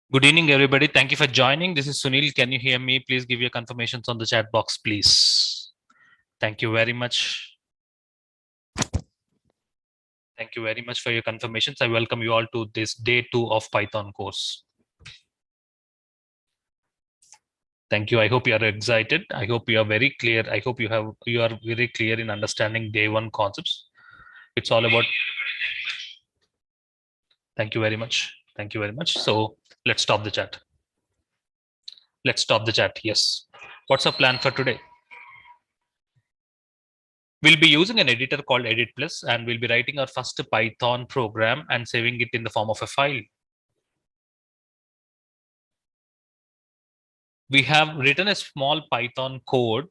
Good evening, everybody. Thank you for joining. This is Sunil. Can you hear me? Please give your confirmations on the chat box, please. Thank you very much. Thank you very much for your confirmations. I welcome you all to this day 2 of Python course. Thank you. I hope you are excited. I hope you are very clear. I hope you are very clear in understanding day 1 concepts. It's all about. Thank you very much. Thank you very much. So let's stop the chat. Let's stop the chat. Yes. What's our plan for today? We'll be using an editor called EditPlus, and we'll be writing our first Python program and saving it in the form of a file. We have written a small Python code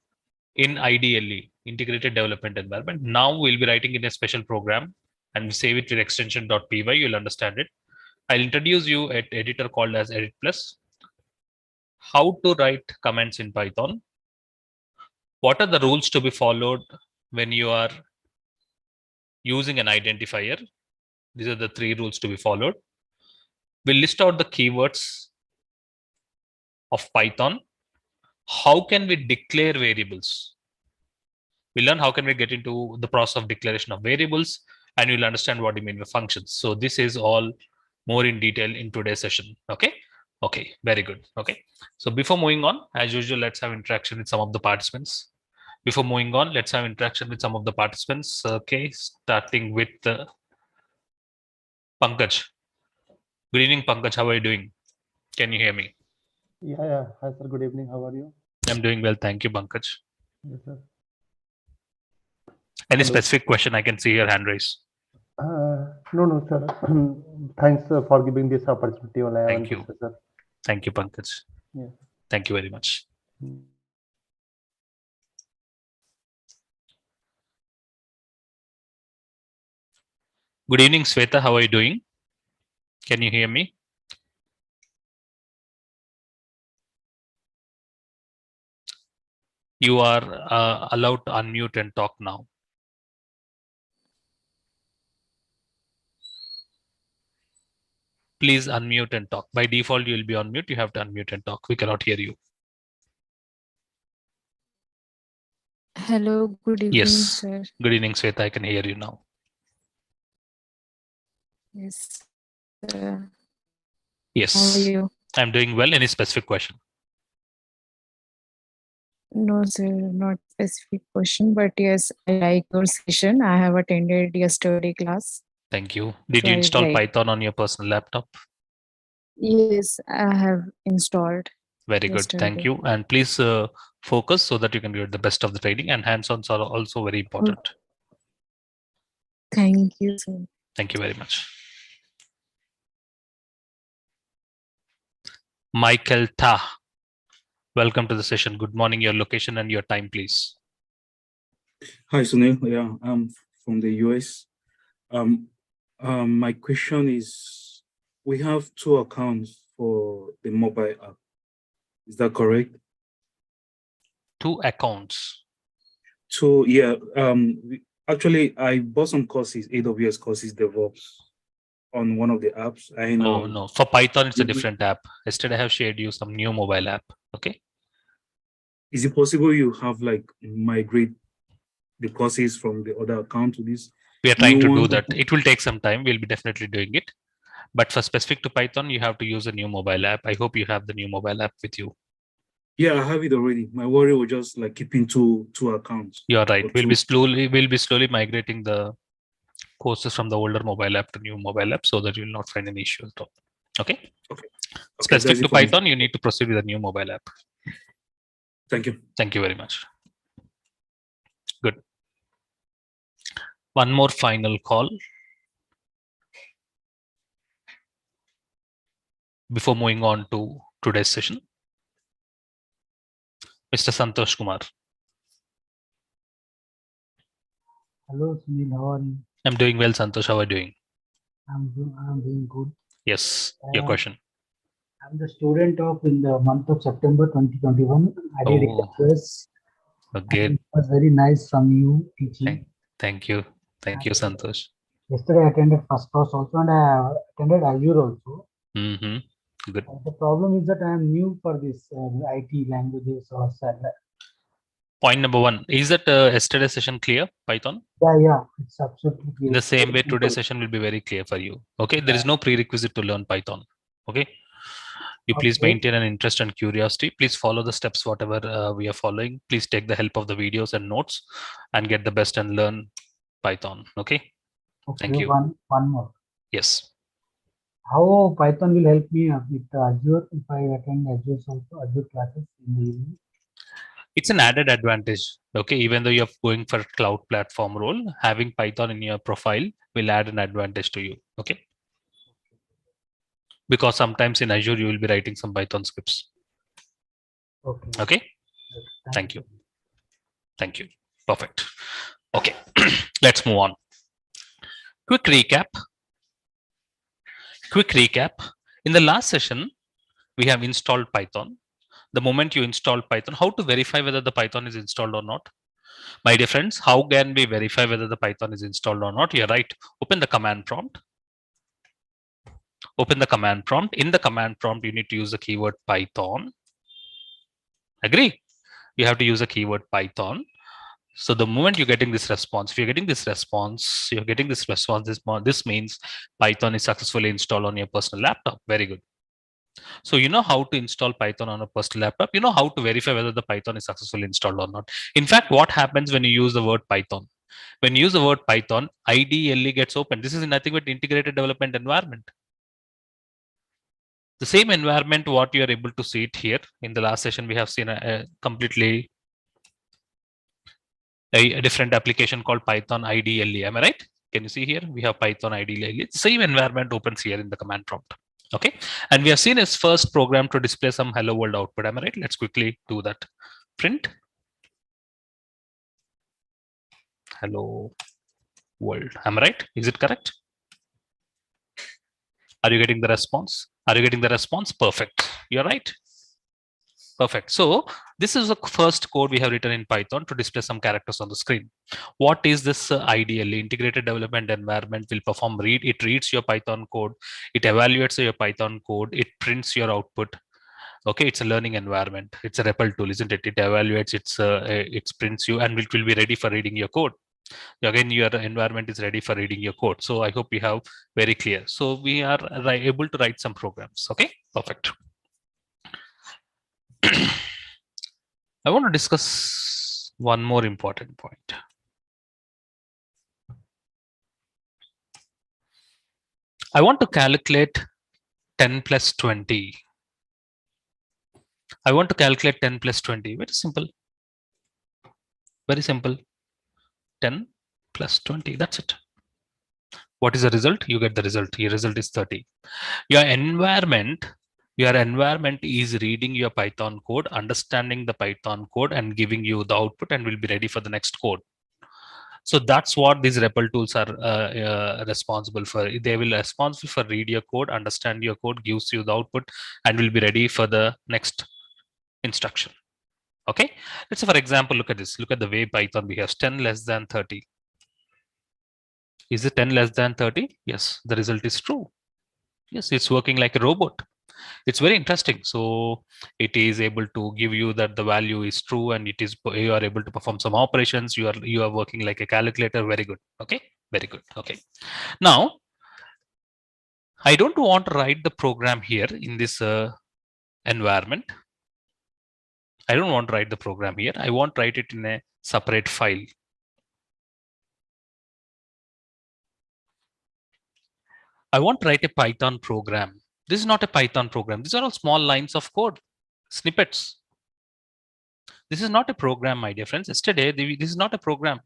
in IDLE, Integrated Development Environment. Now we'll be writing in a special program and save it with extension.py. You'll understand it. I'll introduce you an editor called as EditPlus. How to write comments in Python. What are the rules to be followed when you are using an identifier? These are the 3 rules to be followed. We'll list out the keywords of Python. How can we declare variables? We learn how can we get into the process of declaration of variables, and you'll understand what you mean by functions. So this is all more in detail in today's session. Okay, very good. Okay, so before moving on, as usual, let's have interaction with some of the participants. Before moving on, let's have interaction with some of the participants. Okay, starting with Pankaj. Good evening, Pankaj. How are you doing? Can you hear me? Yeah. Hi, sir. Good evening. How are you? I'm doing well. Thank you, Pankaj. Yes, sir. Any Hello. specific question? I can see your hand raised. No, sir. Thanks for giving this opportunity. Thank you. Sir. Thank you, Pankaj. Yeah. Thank you very much. Good evening, Sweta. How are you doing? Can you hear me? You are allowed to unmute and talk now. Please unmute and talk. By default, you will be on mute. You have to unmute and talk. We cannot hear you. Hello, good evening, Yes. sir. Good evening, Sweta. I can hear you now. Yes. Yes. How are you? I'm doing well. Any specific question? No, sir, not specific question, but yes, I like your session. I have attended yesterday class. Thank you. Did So you I install like- Python on your personal laptop? Yes, I have installed. Very good. yesterday. Thank you. And please focus so that you can get the best of the training, and hands-ons are also very important. Thank you, sir. Thank you very much. Michael Ta. Welcome to the session. Good morning. Your location and your time, please. Hi, Sunil. Yeah, I'm from the US. My question is, we have 2 accounts for the mobile app. Is that correct? 2 accounts. So yeah, actually, I bought some courses, AWS courses, DevOps, on one of the apps. I know. Oh no, for Python it's a different app. Yesterday I have shared you some new mobile app. Okay. Is it possible you have like migrate the courses from the other account to this? We are trying to do that. It will take some time. We'll be definitely doing it. But for specific to Python, you have to use a new mobile app. I hope you have the new mobile app with you. Yeah, I have it already. My worry was just like keeping two accounts. You are right. We'll be slowly migrating the courses from the older mobile app to new mobile app so that you will not find any issue at all. Okay. Specific to Python, you need to proceed with a new mobile app. Thank you. Thank you very much. Good. One more final call before moving on to today's session. Mr. Santosh Kumar. Hello, Sunil. How are you? I'm doing well, Santosh. How are you doing? I'm doing good. Yes, your question. I'm the student of in the month of September 2021. I did EditPlus. Okay. It was very nice from you teaching. Thank you. Thank you, Santosh. Yesterday I attended first class also, and I attended Azure also. Good. The problem is that I am new for this IT languages or Point number one, is that yesterday's session clear, Python? yeah, it's absolutely clear. In the It's same very way, simple. today's session will be very clear for you. Okay, there is Yeah. no prerequisite to learn Python. Okay, you please Okay. maintain an interest and curiosity. Please follow the steps, whatever we are following. Please take the help of the videos and notes and get the best and learn Python. Okay, thank Okay, you. one more. Yes. How Python will help me with Azure if I attend Azure classes in the evening? It's an added advantage. Okay, even though you're going for cloud platform role, having Python in your profile will add an advantage to you. Okay, because sometimes in Azure you will be writing some Python scripts. Okay. Okay, Yes, thank you. Thank you. Perfect. Okay, let's move on. Quick recap. In the last session, we have installed Python. The moment you install Python, how to verify whether the Python is installed or not? My dear friends, how can we verify whether the Python is installed or not? You're right. Open the command prompt. Open the command prompt. In the command prompt, you need to use the keyword Python. Agree? You have to use the keyword Python. So the moment you're getting this response, if you're getting this response, this means Python is successfully installed on your personal laptop. Very good. So you know how to install Python on a personal laptop. You know how to verify whether the Python is successfully installed or not. In fact, what happens when you use the word Python? When you use the word Python, IDLE gets open. This is nothing but integrated development environment. The same environment, what you are able to see it here. In the last session, we have seen a completely a different application called Python IDLE. Am I right? Can you see here? We have Python IDLE. Same environment opens here in the command prompt. Okay. And we have seen his first program to display some hello world output. Am I right? Let's quickly do that. Print hello world. Am I right? Is it correct? Are you getting the response? Are you getting the response? Perfect. You're right. Perfect. So this is the first code we have written in Python to display some characters on the screen. What is this ideally? Integrated development environment will perform read. It reads your Python code. It evaluates your Python code. It prints your output. Okay, it's a learning environment. It's a REPL tool, isn't it? It evaluates, it prints you, and it will be ready for reading your code. Again, your environment is ready for reading your code. So I hope we have very clear. So we are able to write some programs. Okay, perfect. I want to discuss one more important point. I want to calculate 10 plus 20. I want to calculate 10 plus 20. Very simple. Very simple. 10 plus 20. That's it. What is the result? You get the result. Your result is 30. Your environment is reading your Python code, understanding the Python code, and giving you the output, and will be ready for the next code. So that's what these REPL tools are responsible for. They will responsible for read your code, understand your code, gives you the output, and will be ready for the next instruction. Okay. Let's say, for example, look at this. Look at the way Python behaves. 10 less than 30. Is it 10 less than 30? Yes, the result is true. Yes, it's working like a robot. It's very interesting. So it is able to give you that the value is true, and it is you are able to perform some operations. You are working like a calculator. Very good. Okay, very good. Okay. Now, I don't want to write the program here in this environment. I don't want to write the program here. I want to write it in a separate file. I want to write a Python program. This is not a Python program. These are all small lines of code, snippets. This is not a program, my dear friends. Yesterday, this is not a program.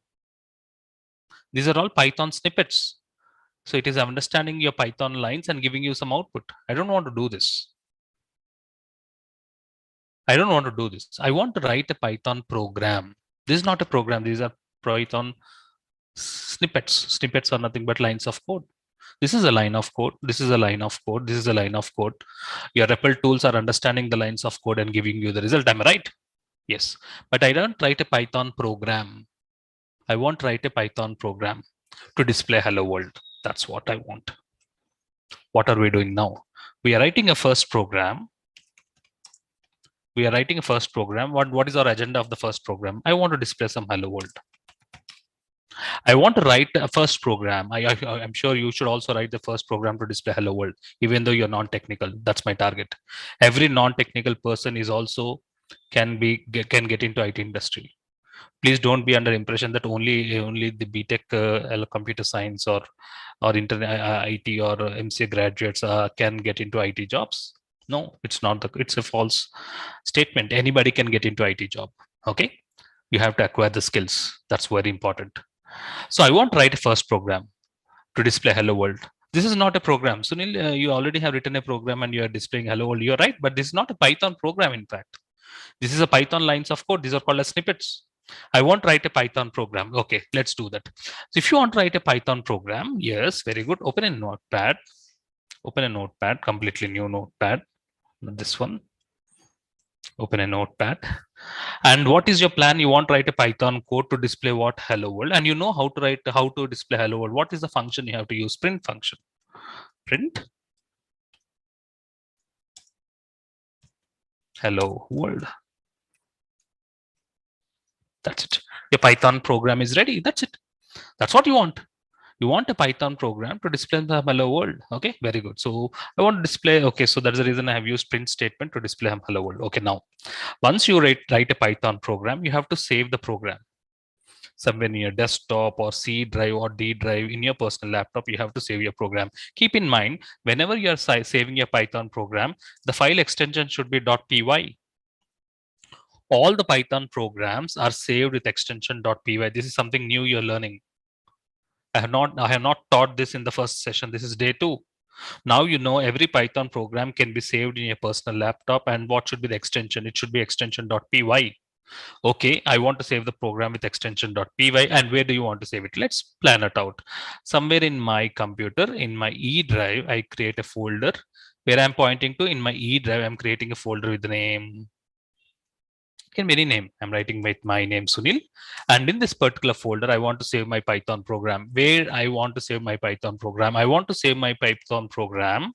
These are all Python snippets. So it is understanding your Python lines and giving you some output. I don't want to do this. I don't want to do this. I want to write a Python program. This is not a program. These are Python snippets. Snippets are nothing but lines of code. This is a line of code. This is a line of code. This is a line of code. Your REPL tools are understanding the lines of code and giving you the result. Am I right? Yes. But I don't write a Python program. I want to write a Python program to display hello world. That's what I want. What are we doing now? We are writing a first program. What is our agenda of the first program? I want to display some hello world. I want to write a first program. I'm sure you should also write the first program to display hello world, even though you're non-technical. That's my target. Every non-technical person is also can get into IT industry. Please don't be under impression that only the BTech computer science or internet IT or MCA graduates can get into IT jobs. No, it's not. It's a false statement. Anybody can get into IT job. Okay, you have to acquire the skills. That's very important. So I want to write a first program to display hello world. This is not a program. Sunil, you already have written a program and you are displaying hello world. You're right, but this is not a Python program. In fact, this is a Python lines of code. These are called as snippets. I want to write a Python program. Okay, let's do that. So if you want to write a Python program, yes, very good. Open a notepad. Open a notepad, completely new notepad. This one. Open a notepad. And what is your plan? You want to write a Python code to display what? Hello world. And you know how to display hello world. What is the function you have to use? Print function. Print hello world. That's it. Your Python program is ready. That's it. That's what you want. You want a Python program to display the hello world. Okay, very good. So I want to display. Okay, so that's the reason I have used print statement to display hello world. Okay, now once you write a Python program, you have to save the program somewhere in your desktop or C drive or D drive in your personal laptop. You have to save your program. Keep in mind, whenever you are saving your Python program, the file extension should be .py. All the Python programs are saved with extension .py. This is something new you're learning. I have not taught this in the first session. This is day 2. Now you know every Python program can be saved in your personal laptop, and what should be the extension? It should be extension.py. Okay, I want to save the program with extension.py, and where do you want to save it? Let's plan it out. Somewhere in my computer, in my E drive, I create a folder where I'm pointing to. In my E drive, I'm creating a folder with the name. It can be any name. I'm writing with my name, Sunil. And in this particular folder, I want to save my Python program. Where I want to save my Python program? I want to save my Python program.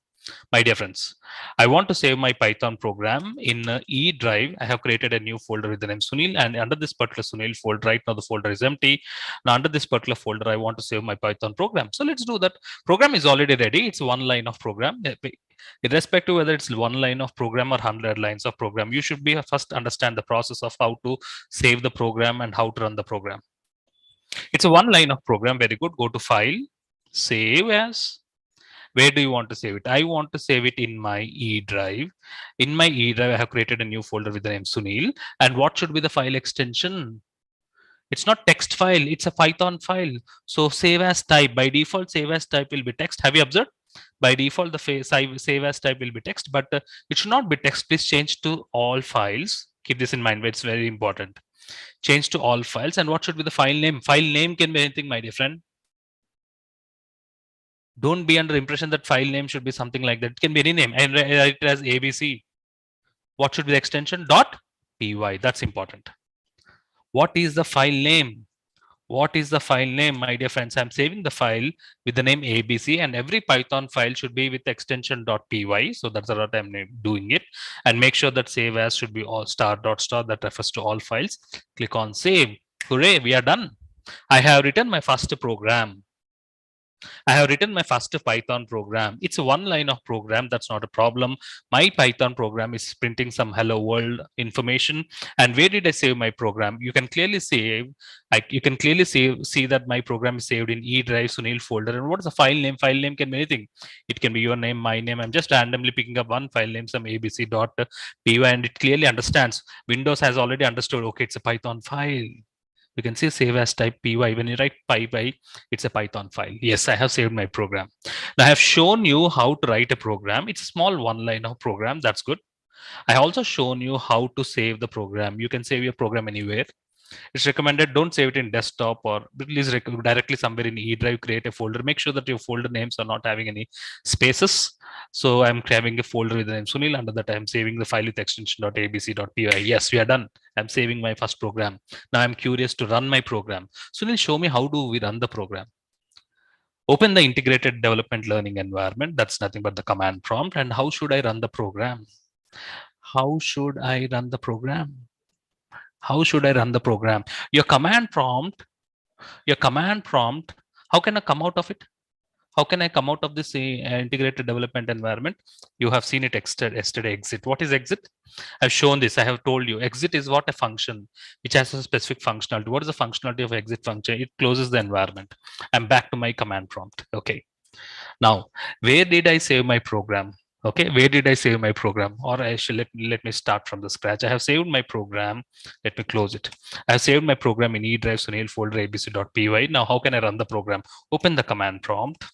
My dear friends, I want to save my Python program in E drive. I have created a new folder with the name Sunil, and under this particular Sunil folder, right now the folder is empty. Now under this particular folder, I want to save my Python program. So let's do that. Program is already ready. It's one line of program. Irrespective whether it's one line of program or 100 lines of program, you should be first understand the process of how to save the program and how to run the program. It's a one line of program. Very good. Go to File, Save As. Where do you want to save it? I want to save it in my E drive. In my E drive, I have created a new folder with the name Sunil. And what should be the file extension? It's not text file. It's a Python file. So save as type. By default, save as type will be text. Have you observed? By default, the save as type will be text, but it should not be text. Please change to all files. Keep this in mind. It's very important. Change to all files. And what should be the file name? File name can be anything, my dear friend. Don't be under impression that file name should be something like that. It can be any name. And write it as ABC. What should be the extension? .py. That's important. What is the file name? What is the file name, my dear friends? I'm saving the file with the name ABC, and every Python file should be with extension .py. So that's what I'm doing it. And make sure that save as should be all star. That refers to all files. Click on save. Hooray, we are done. I have written my first program. I have written my first Python program. It's a one line of program. That's not a problem. My Python program is printing some hello world information. And where did I save my program? You can clearly see that my program is saved in E drive Sunil folder. And what is the file name? File name can be anything. It can be your name, my name. I'm just randomly picking up one file name, some abc.py, and it clearly understands. Windows has already understood, okay, it's a Python file. You can see save as type py. When you write py, it's a Python file. Yes, I have saved my program. Now I have shown you how to write a program. It's a small one line of program. That's good. I also shown you how to save the program. You can save your program anywhere. It's recommended don't save it in desktop, or please directly somewhere in E drive, create a folder. Make sure that your folder names are not having any spaces. So I'm having a folder with the name Sunil. Under that, I'm saving the file with extension.abc.py. Yes, we are done. I'm saving my first program. Now I'm curious to run my program. Sunil, show me how do we run the program. Open the integrated development learning environment. That's nothing but the command prompt. And how should I run the program? How should I run the program? How should I run the program? Your command prompt, how can I come out of it? How can I come out of this integrated development environment? You have seen it yesterday, exit. What is exit? I've shown this. I have told you exit is what a function which has a specific functionality. What is the functionality of exit function? It closes the environment. I'm back to my command prompt. Okay. Now, where did I save my program? Okay, where did I save my program? Or I should let me start from the scratch. I have saved my program. Let me close it. I have saved my program in E drive Sunil folder abc.py. Now, how can I run the program? Open the command prompt.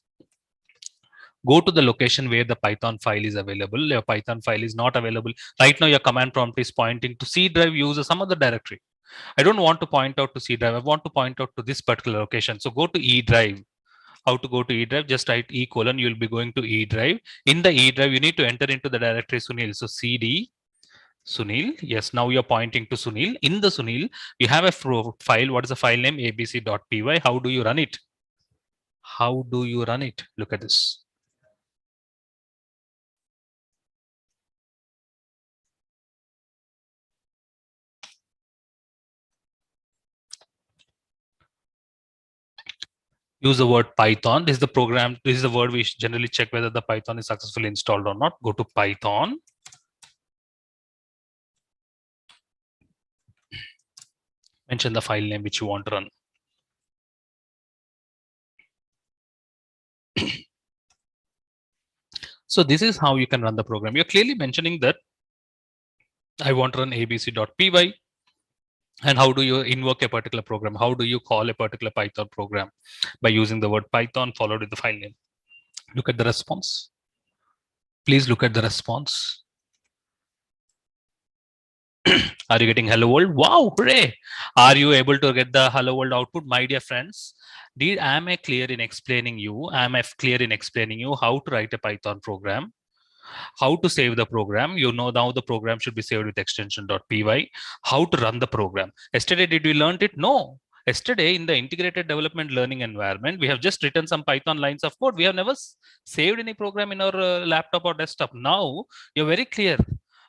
Go to the location where the Python file is available. Your Python file is not available. Right now, your command prompt is pointing to C drive user, some other directory. I don't want to point out to C drive. I want to point out to this particular location. So go to E drive. How to go to E drive? Just write E:, you'll be going to E drive. In the E drive, you need to enter into the directory Sunil. So CD Sunil. Yes, now you're pointing to Sunil. In the Sunil, you have a file. What is the file name? abc.py. How do you run it? How do you run it? Look at this. Use the word Python. This is the program. This is the word we generally check whether the Python is successfully installed or not. Go to Python. Mention the file name which you want to run. So this is how you can run the program. You're clearly mentioning that I want to run abc.py. And how do you invoke a particular program? How do you call a particular Python program? By using the word Python followed with the file name. Look at the response. Please look at the response. Are you getting hello world? Wow, hooray. Are you able to get the hello world output? My dear friends, am I clear in explaining you? Am I clear in explaining you how to write a Python program? How to save the program? You know now the program should be saved with extension.py. How to run the program? Yesterday, did we learn it? No. Yesterday, in the integrated development learning environment, we have just written some Python lines of code. We have never saved any program in our laptop or desktop. Now, you're very clear.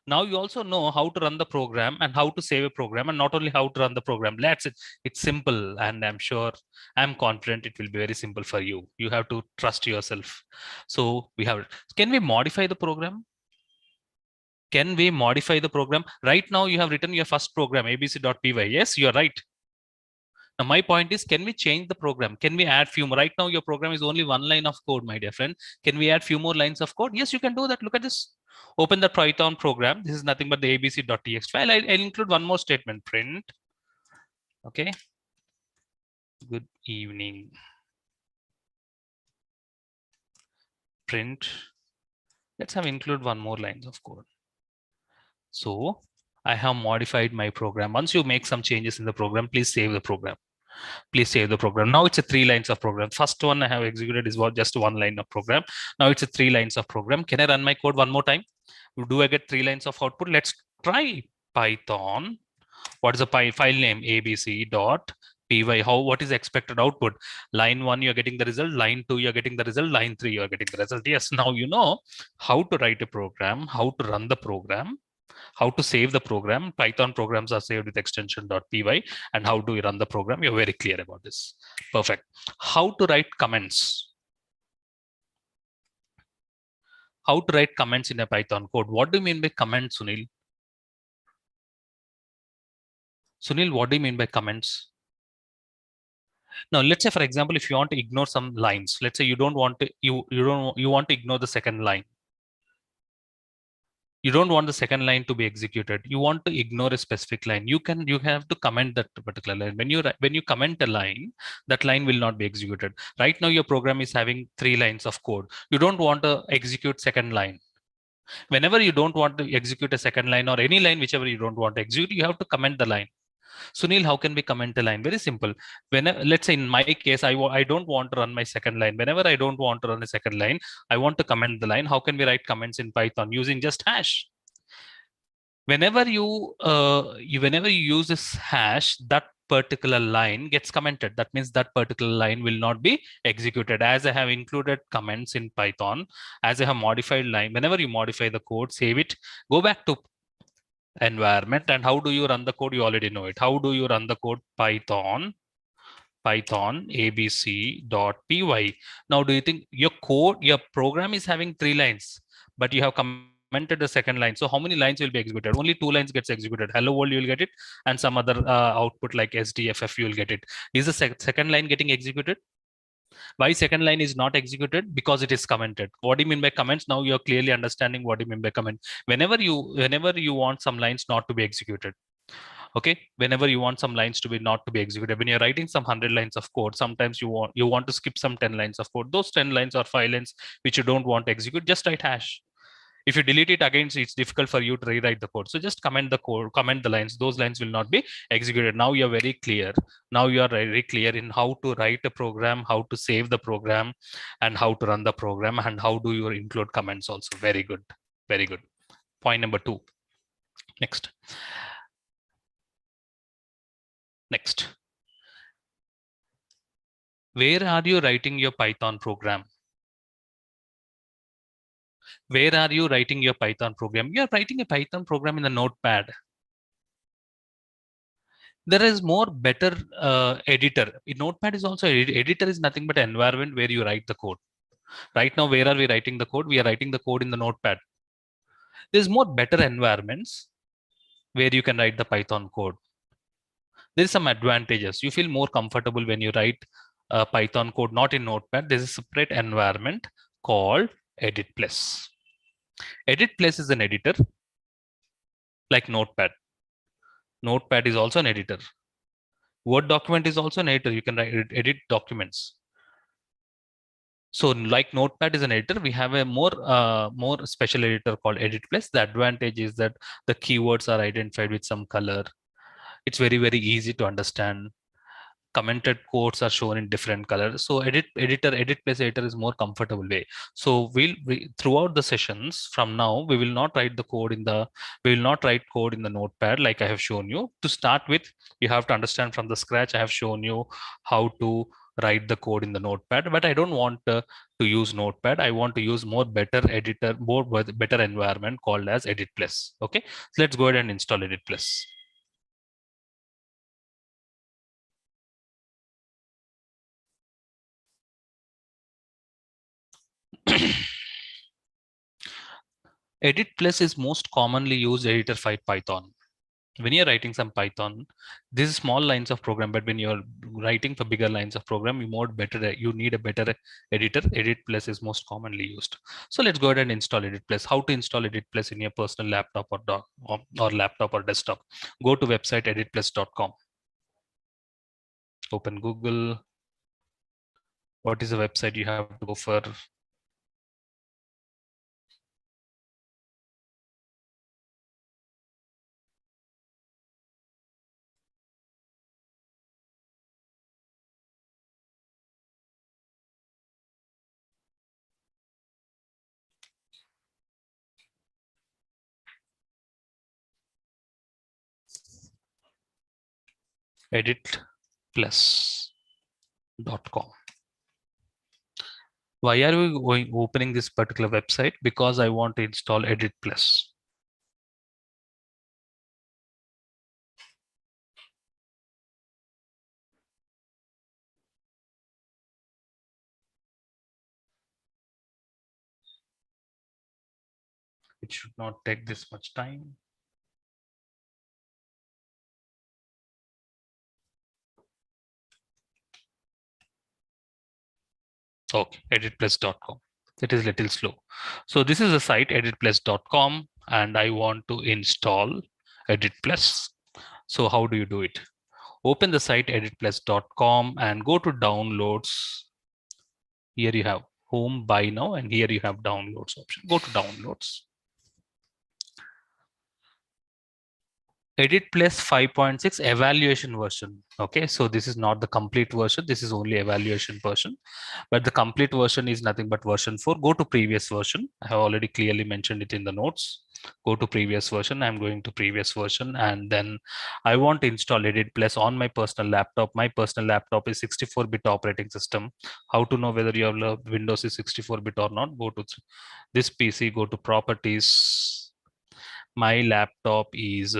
Now you also know how to run the program and how to save a program, and not only how to run the program. That's it. It's simple, and I'm confident it will be very simple for you. You have to trust yourself. So can we modify the program? Can we modify the program? Right now you have written your first program, abc.py. Yes, you're right. Now my point is, can we change the program? Can we add few more? Right now your program is only one line of code, my dear friend. Can we add few more lines of code? Yes, you can do that. Look at this. Open the Python program. This is nothing but the abc.txt file. I'll include one more statement, print. Okay. Good evening. Print. Let's have include one more lines of code. So I have modified my program. Once you make some changes in the program, please save the program. Please save the program. Now it's a 3 lines of program. First one I have executed is just 1 line of program. Now it's a 3 lines of program. Can I run my code one more time? Do I get 3 lines of output? Let's try Python. What is the file name? abc.py. What is the expected output? Line 1, you're getting the result. Line 2, you're getting the result. Line 3, you're getting the result. Yes, now you know how to write a program, how to run the program, how to save the program. Python programs are saved with extension.py, and how do you run the program? You're very clear about this. Perfect. How to write comments? How to write comments in a Python code? What do you mean by comments, Sunil? Sunil, what do you mean by comments? Now, let's say, for example, if you want to ignore some lines, let's say you want to ignore the second line. You don't want the second line to be executed. You want to ignore a specific line. You have to comment that particular line. When you comment a line, that line will not be executed. Right now, your program is having 3 lines of code. You don't want to execute second line. Whenever you don't want to execute a second line or any line, whichever you don't want to execute, you have to comment the line. Sunil, how can we comment a line? Very simple. Let's say in my case, I don't want to run my second line. Whenever I don't want to run a second line, I want to comment the line. How can we write comments in Python? Using just hash. Whenever you use this hash, that particular line gets commented. That means that particular line will not be executed. As I have included comments in Python, as I have modified line, whenever you modify the code, save it, go back to environment. And how do you run the code? You already know it. How do you run the code? Python abc.py. Now, do you think your code, your program is having 3 lines, but you have commented the second line? So how many lines will be executed? Only 2 lines gets executed. Hello world, you will get it, and some other output like SDFF, you will get it. Is the second line getting executed? Why second line is not executed? Because it is commented. What do you mean by comments? Now you're clearly understanding what do you mean by comment. Whenever you want some lines not to be executed, okay, whenever you want some lines to be not to be executed, when you're writing some 100 lines of code, sometimes you want to skip some 10 lines of code. Those 10 lines or 5 lines which you don't want to execute, just write hash. If you delete it again, it's difficult for you to rewrite the code. So just comment the code, comment the lines. Those lines will not be executed. Now you're very clear. Now you are very clear in how to write a program, how to save the program, and how to run the program, and how do you include comments also. Very good. Very good. Point number 2. Next. Next. Where are you writing your Python program? Where are you writing your Python program? You are writing a Python program in the notepad. There is more better editor. Notepad is also editor is nothing but environment where you write the code. Right now, where are we writing the code? We are writing the code in the notepad. There's more better environments where you can write the Python code. There's some advantages. You feel more comfortable when you write Python code, not in notepad. There's a separate environment called EditPlus. EditPlus is an editor like notepad. Notepad is also an editor. Word document is also an editor. You can edit documents. So like notepad is an editor, we have a more special editor called EditPlus. The advantage is that the keywords are identified with some color. It's very, very easy to understand. Commented codes are shown in different colors. So EditPlus editor is more comfortable way. So throughout the sessions from now, we will not write code in the notepad like I have shown you. To start with, you have to understand from the scratch. I have shown you how to write the code in the notepad, but I don't want to use notepad. I want to use more better editor, better environment called as EditPlus. Okay, so let's go ahead and install EditPlus. EditPlus is most commonly used editor for Python. When you're writing some Python, this is small lines of program, but when you're writing for bigger lines of program, you need a better editor. EditPlus is most commonly used. So let's go ahead and install EditPlus. How to install EditPlus in your personal laptop or laptop or desktop? Go to website editplus.com. Open Google. What is the website you have to go for? editplus.com. Why are we opening this particular website? Because I want to install EditPlus. It should not take this much time. Okay, editplus.com. It is a little slow. So this is the site editplus.com, and I want to install EditPlus. So how do you do it? Open the site editplus.com and go to downloads. Here you have home, buy now, and here you have downloads option. Go to downloads. EditPlus 5.6 evaluation version. Okay, so this is not the complete version. This is only evaluation version, but the complete version is nothing but version 4. Go to previous version. I have already clearly mentioned it in the notes. Go to previous version. I'm going to previous version, and then I want to install EditPlus on my personal laptop. My personal laptop is 64-bit operating system. How to know whether your Windows is 64-bit or not? Go to this PC, go to properties. My laptop is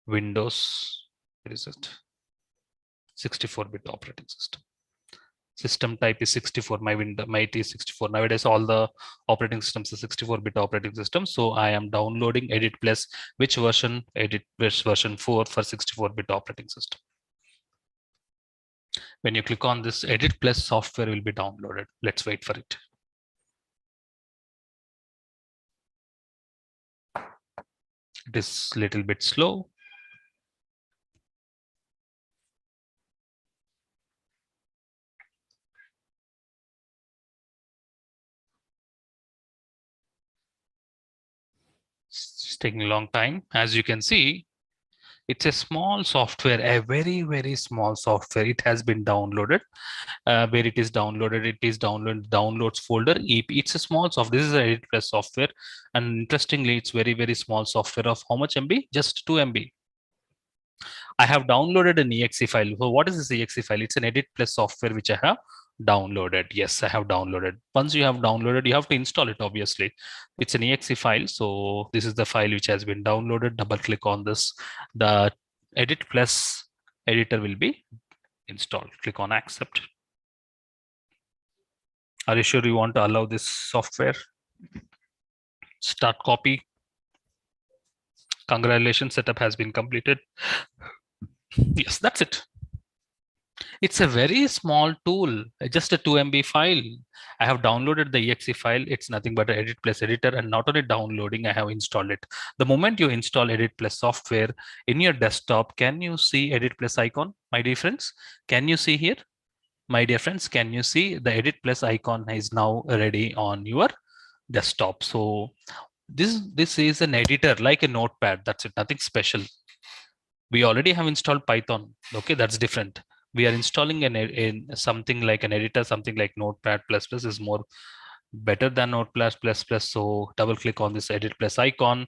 Windows. Where is it? 64-bit operating system. System type is 64. My it is 64. Nowadays, all the operating systems are 64-bit operating system. So I am downloading EditPlus. Which version? EditPlus version 4 for 64-bit operating system. When you click on this, EditPlus software will be downloaded. Let's wait for it. It is a little bit slow. It's taking a long time. As you can see, it's a small software, a very, very small software. It has been downloaded. Where it is downloaded, it is downloads folder. It's a small software. This is an EditPlus software. And interestingly, it's very, very small software of how much MB? Just 2 MB. I have downloaded an exe file. So what is this exe file? It's an EditPlus software which I have downloaded. Yes, I have downloaded. Once you have downloaded, you have to install it, obviously. It's an exe file. So this is the file which has been downloaded. Double click on this. The EditPlus editor will be installed. Click on accept. Are you sure you want to allow this software? Start copy. Congratulations, setup has been completed. Yes, that's it. It's a very small tool, just a 2 MB file. I have downloaded the exe file. It's nothing but an EditPlus editor, and not only downloading, I have installed it. The moment you install EditPlus software in your desktop, can you see EditPlus icon, my dear friends? Can you see here? My dear friends, can you see the EditPlus icon is now ready on your desktop? So this is an editor like a notepad. That's it, nothing special. We already have installed Python. Okay, that's different. We are installing in something like an editor, something like Notepad++ is more better than Notepad++. So double click on this EditPlus icon.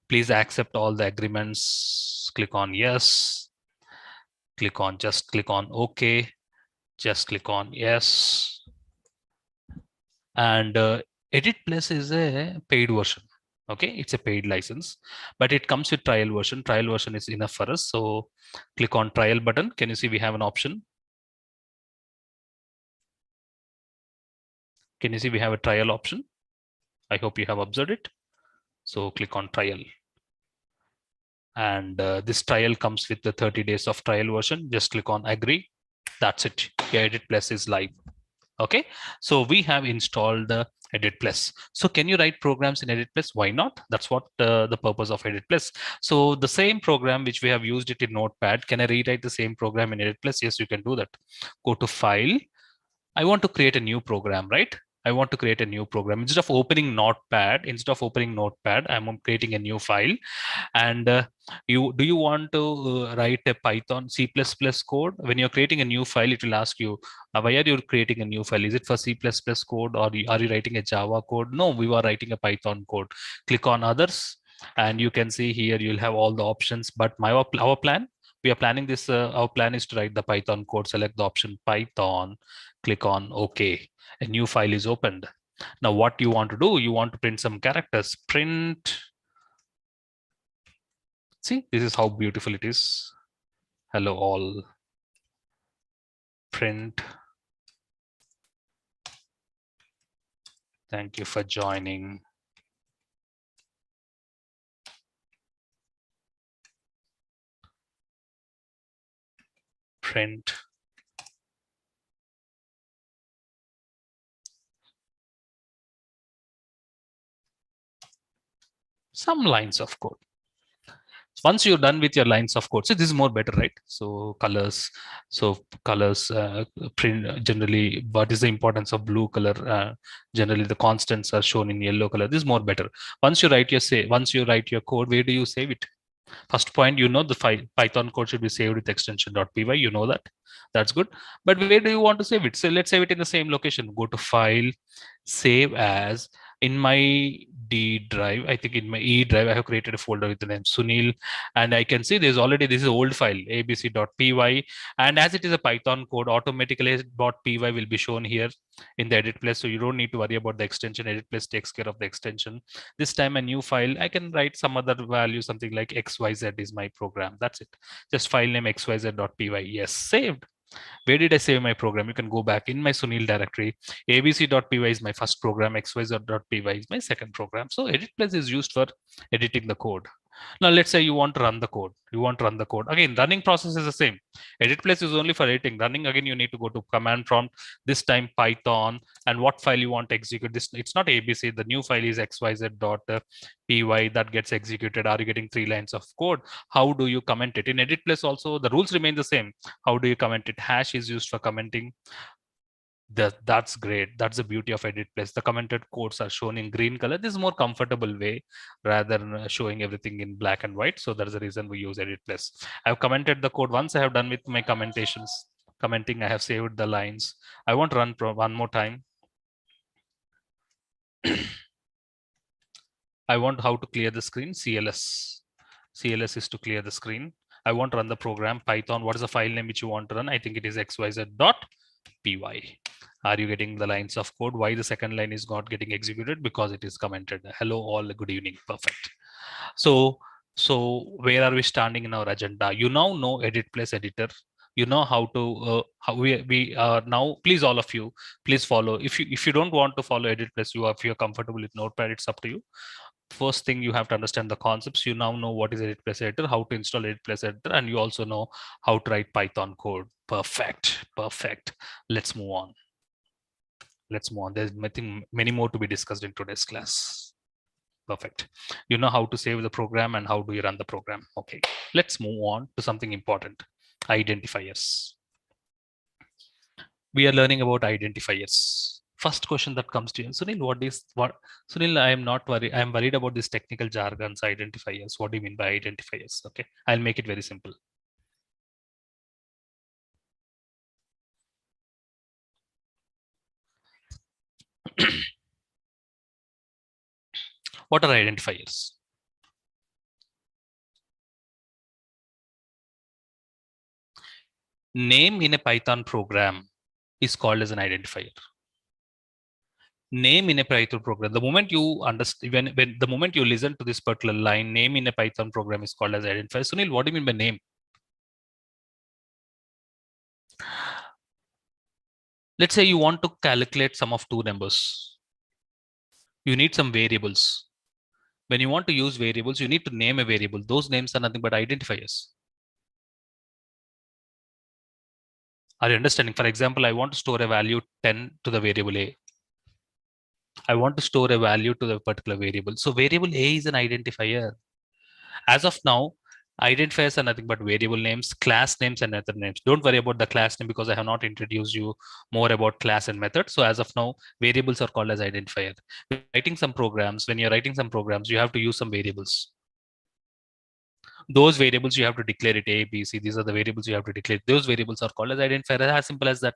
Please accept all the agreements. Click on yes. Click on OK. Just click on yes. And EditPlus is a paid version. Okay, it's a paid license, but it comes with trial version. Trial version is enough for us. So click on trial button. Can you see we have an option? Can you see we have a trial option? I hope you have observed it. So click on trial. And this trial comes with the 30 days of trial version. Just click on agree. That's it. Your EditPlus is live. Okay, so we have installed the EditPlus. So can you write programs in EditPlus? Why not? That's what the purpose of EditPlus. So the same program which we have used it in Notepad, can I rewrite the same program in EditPlus? Yes, you can do that. Go to File. I want to create a new program, right? I want to create a new program. Instead of opening Notepad, I'm creating a new file. And do you want to write a Python C++ code? When you're creating a new file, it will ask you, why are you creating a new file? Is it for C++ code, or are you writing a Java code? No, we were writing a Python code. Click on others, and you can see here you'll have all the options. But our plan, we are planning this. Our plan is to write the Python code. Select the option Python. Click on OK. A new file is opened. Now, what you want to do? You want to print some characters. Print. See, this is how beautiful it is. Hello all. Print. Thank you for joining. Print. Some lines of code. Once you're done with your lines of code, so this is more better, right? So colors, print generally, what is the importance of blue color? Generally the constants are shown in yellow color. This is more better. Once you write your code, where do you save it? First point, the file Python code should be saved with extension.py. You know that. That's good. But where do you want to save it? So let's save it in the same location. Go to File, Save As. In my D drive, I think in my E drive, I have created a folder with the name Sunil, and I can see this is old file abc.py, and as it is a Python code, automatically .py will be shown here in the EditPlus, so you don't need to worry about the extension. EditPlus takes care of the extension. This time a new file, I can write some other value, something like xyz is my program. That's it. Just file name xyz.py. Yes, saved. Where did I save my program? You can go back in my Sunil directory. abc.py is my first program. xyz.py is my second program. So EditPlus is used for editing the code. Now let's say you want to run the code. Again, running process is the same. EditPlus is only for editing. Running, again, you need to go to command prompt, this time Python, and what file you want to execute. This, it's not ABC. The new file is xyz.py that gets executed. Are you getting 3 lines of code? How do you comment it? In EditPlus also, the rules remain the same. How do you comment it? Hash is used for commenting. That's great. That's the beauty of EditPlus. The commented codes are shown in green color. This is a more comfortable way rather than showing everything in black and white. So that's the reason we use EditPlus. I've commented the code. Once I have done with my commenting, I have saved the lines. I want to run one more time. I want how to clear the screen. CLS is to clear the screen. I want to run the program. Python, what is the file name which you want to run? I think it is xyz.py. Are you getting the lines of code? Why the second line is not getting executed? Because it is commented. Hello all, good evening. Perfect. So where are we standing in our agenda? You now know EditPlus editor. You know how to how we are now. Please, all of you, please follow. If you don't want to follow EditPlus, if you're comfortable with Notepad, it's up to you. First thing, you have to understand the concepts. You now know what is EditPlus editor, how to install EditPlus editor, and you also know how to write Python code. Perfect. Let's move on. There's many more to be discussed in today's class. Perfect. You know how to save the program and how do you run the program. Okay, let's move on to something important. Identifiers. We are learning about identifiers. First question that comes to you, Sunil, Sunil, I am not worried. I am worried about this technical jargons, identifiers. What do you mean by identifiers? Okay, I'll make it very simple. What are identifiers? Name in a Python program is called as an identifier. Name in a Python program, the moment you understand, when the moment you listen to this particular line, name in a Python program is called as identifier. Sunil, what do you mean by name? Let's say you want to calculate sum of 2 numbers. You need some variables. When you want to use variables, you need to name a variable. Those names are nothing but identifiers. Are you understanding? For example, I want to store a value 10 to the variable A. I want to store a value to the particular variable. So variable A is an identifier. As of now, identifiers are nothing but variable names, class names, and method names. Don't worry about the class name because I have not introduced you more about class and method. So as of now, variables are called as identifier. When you're writing some programs, you have to use some variables. Those variables you have to declare it A, B, C. These are the variables you have to declare. Those variables are called as identifier. As simple as that.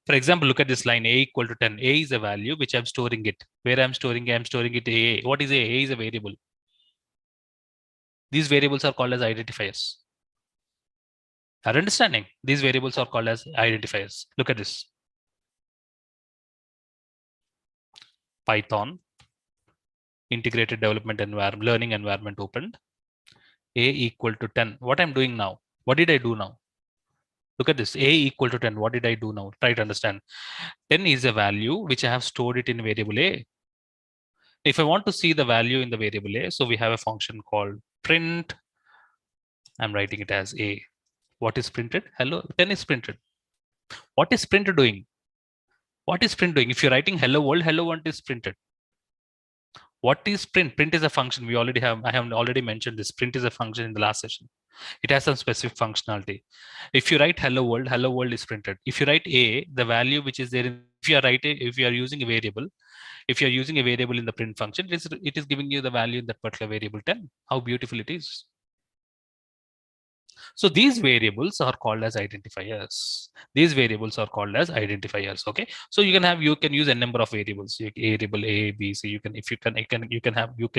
For example, look at this line, A equal to 10. A is a value which I'm storing it. Where I'm storing it A. What is A? A is a variable. These variables are called as identifiers. Are understanding? These variables are called as identifiers. Look at this. Python, integrated development environment, learning environment opened. A equal to 10. What I'm doing now? What did I do now? Look at this. A equal to 10. What did I do now? Try to understand. 10 is a value which I have stored it in variable A. If I want to see the value in the variable A, so we have a function called print. I'm writing it as A. What is printed? Hello, 10 is printed. What is print doing? What is print doing? If you're writing hello world is printed. What is print? Print is a function. I have already mentioned this. Print is a function in the last session. It has some specific functionality. If you write hello world is printed. If you write a, the value which is there, if you are using a variable, if you are using a variable in the print function, it is giving you the value in that particular variable 10. How beautiful it is. So these variables are called as identifiers. These variables are called as identifiers. Okay. So you can use a number of variables. Variable A, B, C. You can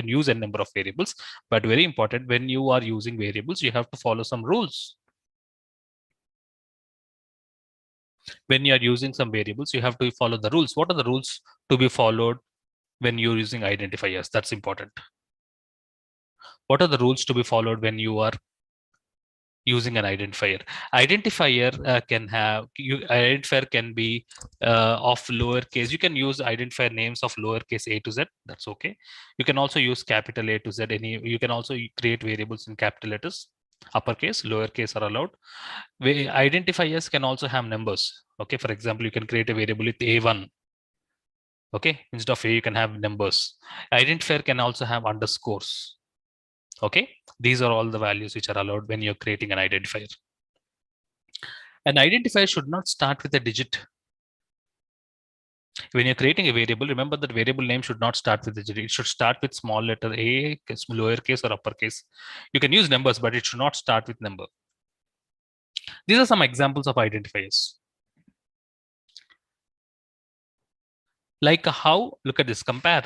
use a number of variables. But very important, when you are using variables, you have to follow some rules. When you are using some variables, you have to follow the rules. What are the rules to be followed when you're using identifiers? That's important. What are the rules to be followed when you are using an identifier? Identifier can be of lowercase. You can use identifier names of lowercase a to z. That's okay. You can also use capital A to Z. You can also create variables in capital letters. Uppercase, lowercase are allowed. Identifiers can also have numbers. Okay, for example, you can create a variable with a1. Okay, instead of a, you can have numbers. Identifier can also have underscores. Okay, these are all the values which are allowed when you're creating an identifier. An identifier should not start with a digit. When you're creating a variable, remember that variable name should not start with a digit. It should start with small letter a, lowercase or uppercase. You can use numbers, but it should not start with number. These are some examples of identifiers. Like how, look at this, compare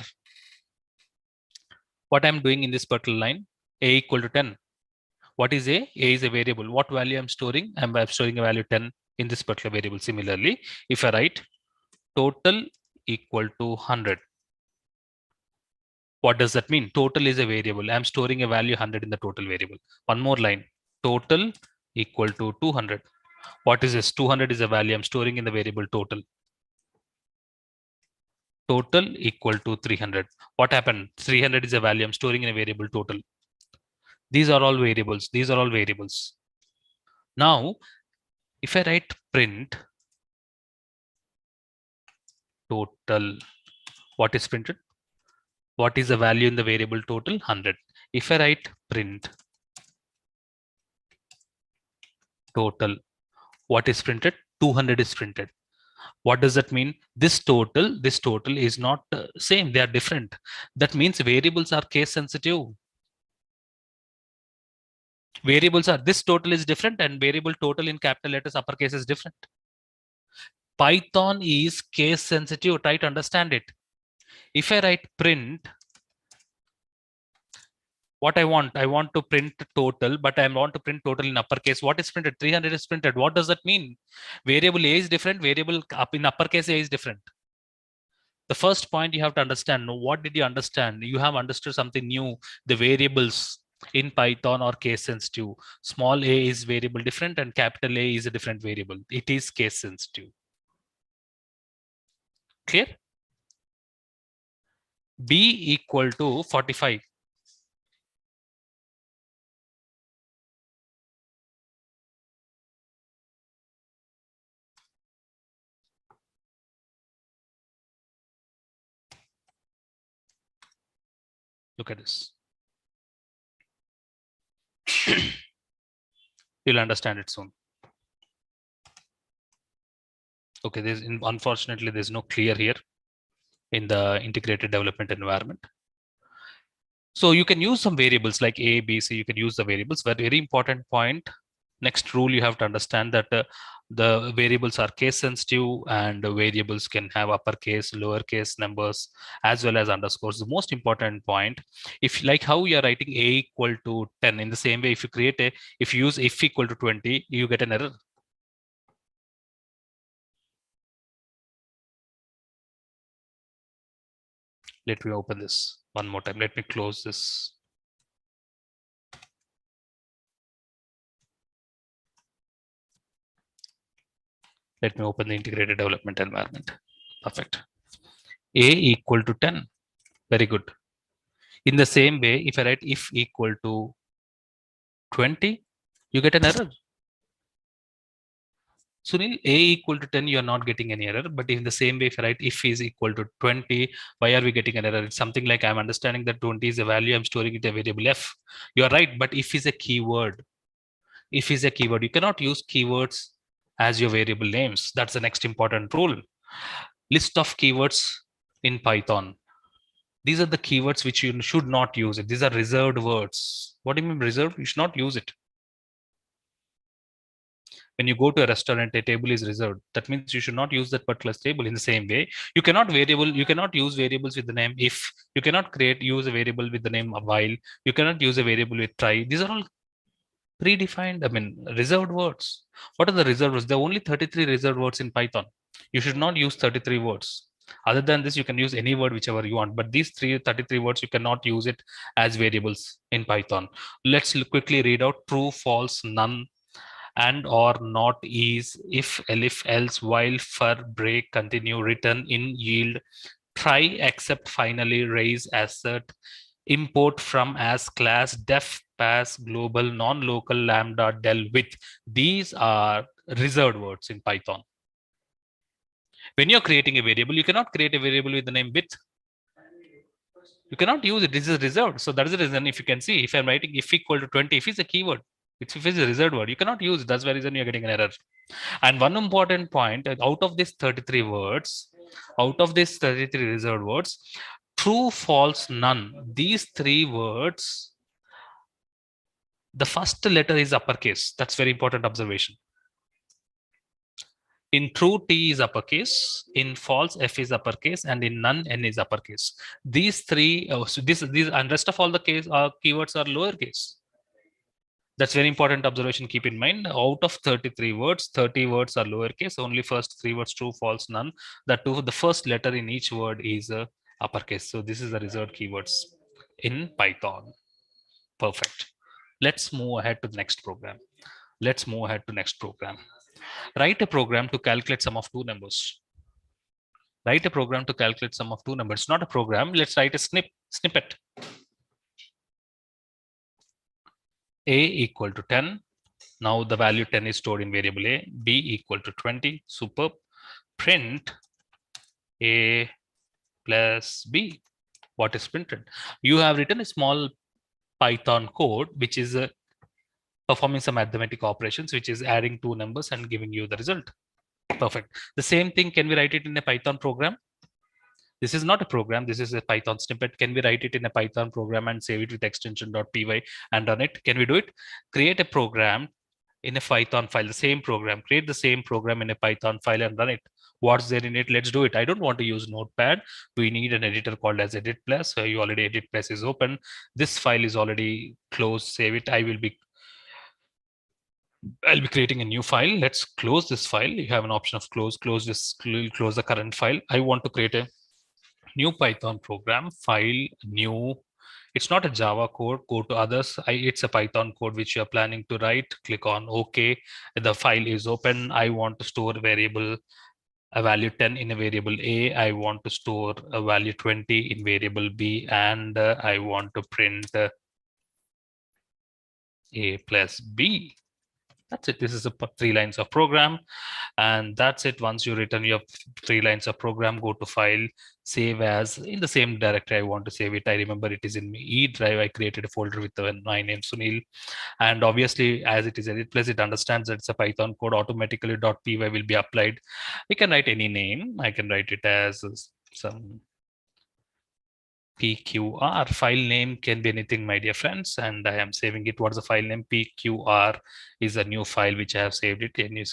what I'm doing in this particular line, a equal to 10. What is a? A is a variable. What value I'm storing? I'm storing a value 10 in this particular variable. Similarly, if I write total equal to 100, what does that mean? Total is a variable. I'm storing a value 100 in the total variable. One more line, total equal to 200. What is this? 200 is a value I'm storing in the variable total. Total equal to 300. What happened? 300 is a value I'm storing in a variable total. These are all variables. These are all variables. Now, if I write print total, what is printed? What is the value in the variable total? 100. If I write print total, what is printed? 200 is printed. What does that mean? This total is not same. They are different. That means variables are case sensitive. Variables are, this total is different and variable total in capital letters uppercase is different. Python is case sensitive. Try to understand it. If I write print, what I want to print total, but I want to print total in uppercase. What is printed? 300 is printed. What does that mean? Variable A is different. Variable up in uppercase A is different. The first point you have to understand, what did you understand? You have understood something new. The variables in Python are case sensitive. Small a is variable different and capital A is a different variable. It is case sensitive. Clear? B equal to 45. Look at this. You'll understand it soon. Okay, unfortunately, there's no clear here in the integrated development environment. So you can use some variables like A, B, C, you can use the variables, but very important point, next rule you have to understand that the variables are case sensitive and the variables can have uppercase, lowercase numbers, as well as underscores. The most important point, if like how you are writing A equal to 10, in the same way, if you use if equal to 20, you get an error. Let me open this one more time. Let me close this. Let me open the integrated development environment. Perfect. A equal to 10. Very good. In the same way, if I write if equal to 20, you get an error. Sunil, a equal to 10, you are not getting any error. But in the same way, if I write if is equal to 20, why are we getting an error? It's something like I'm understanding that 20 is a value, I'm storing it a variable f. You are right, but if is a keyword. If is a keyword, you cannot use keywords as your variable names. That's the next important rule. List of keywords in Python. These are the keywords which you should not use it. These are reserved words. What do you mean reserved? You should not use it. When you go to a restaurant, a table is reserved. That means you should not use that particular table. In the same way, you cannot use variables with the name if. You cannot use a variable with the name while. You cannot use a variable with try. These are all predefined, reserved words. What are the reserved words? There are only 33 reserved words in Python. You should not use 33 words. Other than this, you can use any word, whichever you want. But these 33 words, you cannot use it as variables in Python. Let's quickly read out true, false, none, and or not, is, if, elif, else, while, for, break, continue, return, in, yield, try, except, finally, raise, assert, import from, as, class, def, pass, global, non-local, lambda, del, with. These are reserved words in Python. When you're creating a variable, you cannot create a variable with the name with. You cannot use it. This is reserved. So that is the reason. If you can see, if I'm writing if equal to 20, if it's a keyword, if it's a reserved word, you cannot use it. That's the reason you're getting an error. And one important point, out of these 33 words, out of these 33 reserved words, true, false, none, these three words, the first letter is uppercase. That's very important observation. In true, T is uppercase. In false, F is uppercase, and in none, N is uppercase. These three, these and rest of all the keywords are lowercase. That's very important observation. Keep in mind, out of 33 words, 30 words are lowercase. Only first three words, true, false, none. The first letter in each word is uppercase. So this is the reserved keywords in Python. Perfect. Let's move ahead to the next program. Write a program to calculate sum of two numbers. Write a program to calculate sum of two numbers. Not a program. Let's write a snippet. A equal to 10. Now the value 10 is stored in variable A. B equal to 20. Superb. Print A plus B. What is printed? You have written a small Python code which is performing some arithmetic operations, which is adding two numbers and giving you the result. Perfect. The same thing, can we write it in a Python program? This is not a program. This is a Python snippet. Can we write it in a Python program and save it with extension.py and run it? Can we do it? Create a program in a Python file, the same program. Create the same program in a Python file and run it. What's there in it? Let's do it. I don't want to use Notepad. We need an editor called as EditPlus. So you already EditPlus is open. This file is already closed. Save it. I'll be creating a new file. Let's close this file. You have an option of close the current file. I want to create a new Python program, file, new. It's not a Java code. Go to others. It's a Python code which you are planning to write. Click on OK. The file is open. I want to store a value 10 in a variable A. I want to store a value 20 in variable B, and I want to print A plus B. That's it. This is 3 lines of program, and that's it. Once you return your 3 lines of program, go to file, save as in the same directory I want to save it. I remember it is in my E drive. I created a folder with my name Sunil, and obviously as it is EditPlus, it understands that it's a Python code. Automatically .py will be applied. You can write any name. I can write it as some PQR. File name can be anything, my dear friends, and I am saving it. What's the file name? PQR is a new file which I have saved it. Can you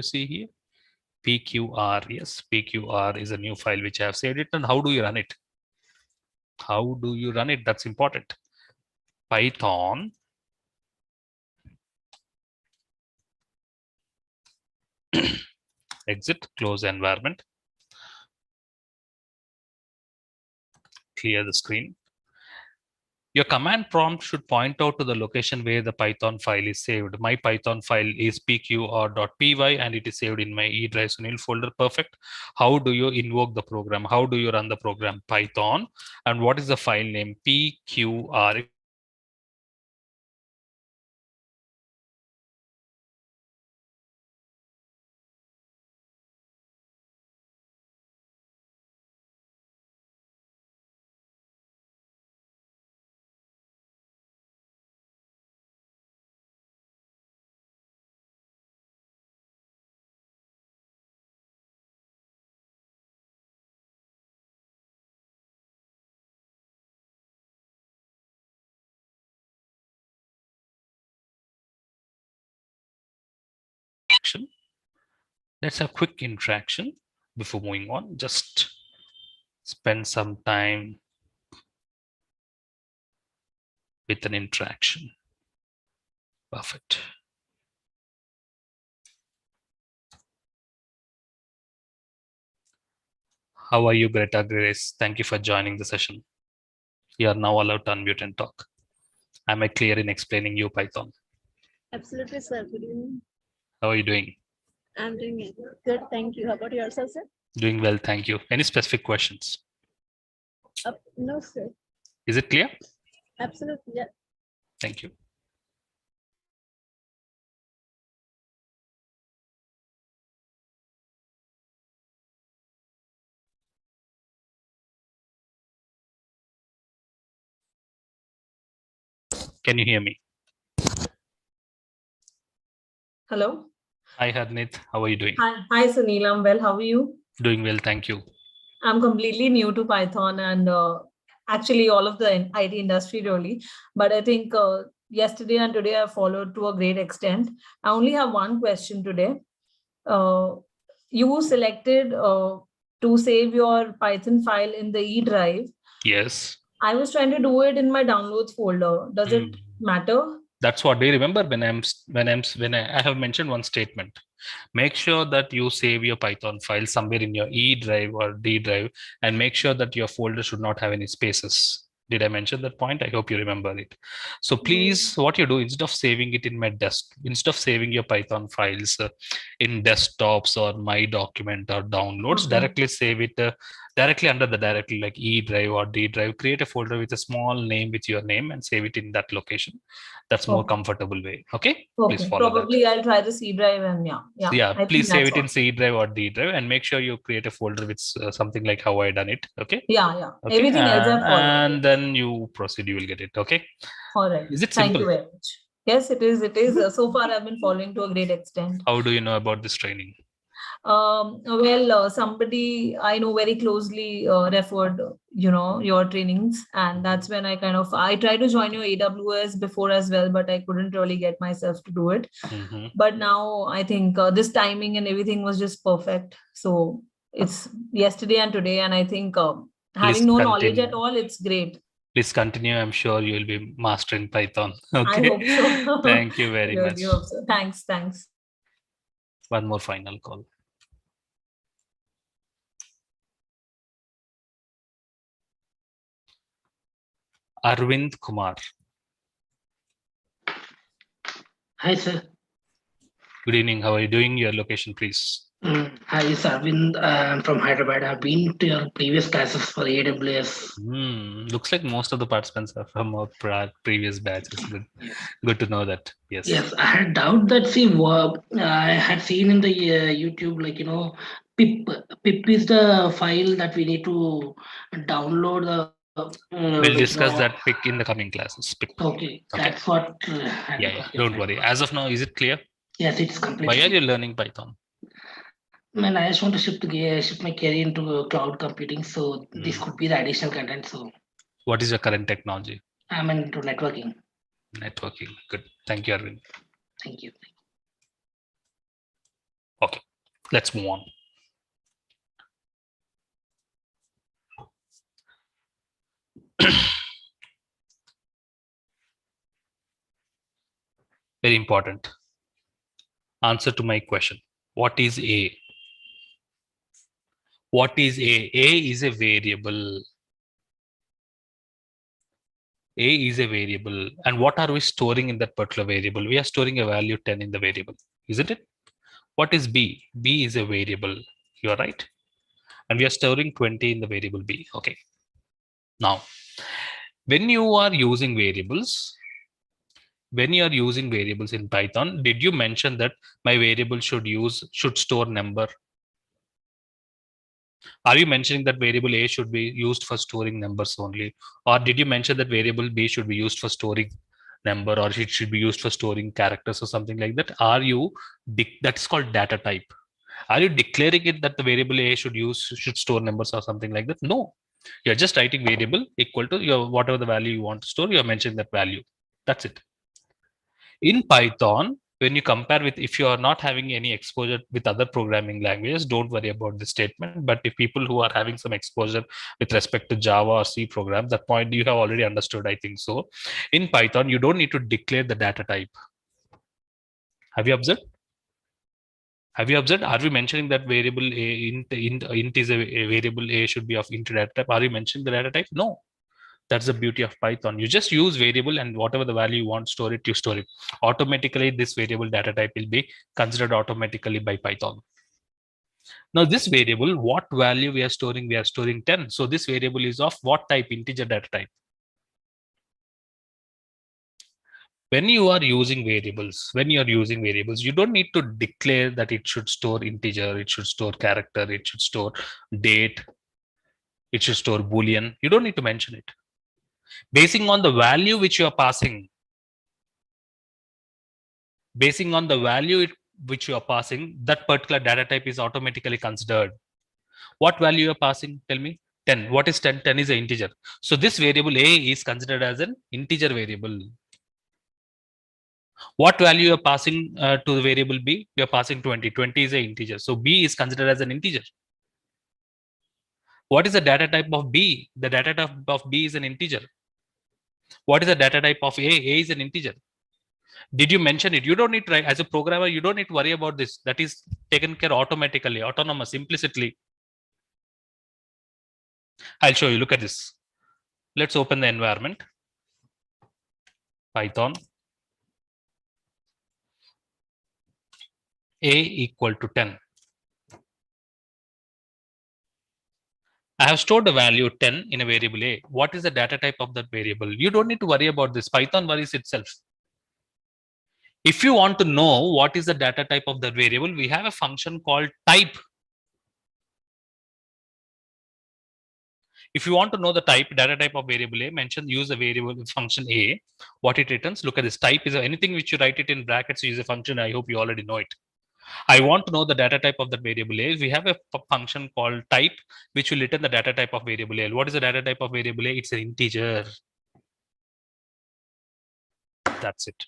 see here? PQR. Yes, PQR is a new file which I have saved it. And how do you run it? How do you run it? That's important. Python exit, close environment, clear the screen. Your command prompt should point out to the location where the Python file is saved. My Python file is pqr.py and it is saved in my E drive Sunil folder. Perfect. How do you invoke the program? How do you run the program? Python. And what is the file name? PQR. Let's have quick interaction before moving on. Just spend some time with an interaction. Perfect. How are you, Greta Grace? Thank you for joining the session. You are now allowed to unmute and talk. Am I clear in explaining you Python? Absolutely, sir. Good evening. How are you doing? I'm doing good. Thank you. How about yourself, sir? Doing well, thank you. Any specific questions? No, sir. Is it clear? Absolutely. Yeah. Thank you. Can you hear me? Hello. Hi, Harnit. How are you doing? Hi, Sunil. I'm well. How are you? Doing well, thank you. I'm completely new to Python and actually all of the IT industry really. But I think yesterday and today I followed to a great extent. I only have one question today. You selected to save your Python file in the E drive. Yes. I was trying to do it in my downloads folder. Does it matter? That's what. Do you remember when I have mentioned one statement? Make sure that you save your Python file somewhere in your E drive or D drive, and make sure that your folder should not have any spaces. Did I mention that point? I hope you remember it. So please, what you do, instead of saving it in instead of saving your Python files in desktops or my document or downloads, directly save it directly under the directory like E drive or D drive. Create a folder with a small name with your name and save it in that location. That's more comfortable way. Okay. Please follow Probably that. I'll try the C drive and Yeah. I Please think save that's it in C drive or D drive and make sure you create a folder with something like how I done it. Okay. Yeah. Okay. Everything else I followed. And then you proceed. You will get it. Okay. All right. Is it Thank simple? you very much. Yes, it is. It is. So far, I've been following to a great extent. How do you know about this training? Somebody I know very closely referred, your trainings, and that's when I tried to join your AWS before as well, but I couldn't really get myself to do it. But now I think this timing and everything was just perfect. So it's yesterday and today, and I think having no knowledge at all, it's great. Please continue. I'm sure you will be mastering Python. Okay. I hope so. Thank you very much. Hope so. Thanks. One more final call. Arvind Kumar. Hi, sir. Good evening. How are you doing? Your location, please. Hi, it's Arvind. I'm from Hyderabad. I've been to your previous classes for AWS. Looks like most of the participants are from our previous batches. Good. Yes. Good to know that. Yes. Yes, I had doubt that. I had seen in the YouTube, pip is the file that we need to download. We'll discuss that pick in the coming classes. Pick. Okay, that's what. Yeah. Don't worry. As of now, is it clear? Yes, it's completely. Why are you learning Python? Man, I just want to shift my career into cloud computing, so this could be the additional content. So, what is your current technology? I'm into networking. Networking. Good. Thank you, Arvind. Thank you. Okay, let's move on. Very important. Answer to my question. What is A? What is A? A is a variable. A is a variable. And what are we storing in that particular variable? We are storing a value 10 in the variable, isn't it? What is B? B is a variable. You are right. And we are storing 20 in the variable B. Okay. Now, when you are using variables in Python, did you mention that my variable should store number? Are you mentioning that variable A should be used for storing numbers only? Or did you mention that variable B should be used for storing number, or it should be used for storing characters or something like that? That's called data type. Are you declaring it that the variable A should store numbers or something like that? No. You're just writing variable equal to your whatever the value you want to store, you're mentioning that value. That's it. In Python, when you compare with, if you are not having any exposure with other programming languages, don't worry about this statement. But if people who are having some exposure with respect to Java or C programs, that point you have already understood, I think so. In Python, you don't need to declare the data type. Have you observed? Have you observed? Are we mentioning that variable a int is a variable a should be of int data type? Are you mentioning the data type? No. That's the beauty of Python. You just use variable, and whatever the value you want, store it, you store it. Automatically, this variable data type will be considered automatically by Python. Now, this variable, what value we are storing? We are storing 10. So this variable is of what type? Integer data type. When you are using variables, you don't need to declare that it should store integer, it should store character, it should store date, it should store Boolean. You don't need to mention it. Basing on the value which you are passing, which you are passing, that particular data type is automatically considered. What value you are passing? Tell me. 10. What is 10? 10 is an integer. So this variable a is considered as an integer variable. What value you are passing to the variable b? You are passing 20. 20 is an integer. So b is considered as an integer. What is the data type of b? The data type of b is an integer. What is the data type of a? A is an integer. Did you mention it? You don't need to write. As a programmer, you don't need to worry about this. That is taken care automatically, autonomous, implicitly. I'll show you. Look at this. Let's open the environment. Python. A equal to 10. I have stored the value 10 in a variable a. What is the data type of that variable? You don't need to worry about this. Python worries itself. If you want to know what is the data type of that variable, we have a function called type. If you want to know the data type of variable a, use a variable function a. What it returns, look at this. Type is anything which you write it in brackets, use a function. I hope you already know it. I want to know the data type of that variable a. We have a function called type, which will return the data type of variable a. What is the data type of variable a? It's an integer. That's it.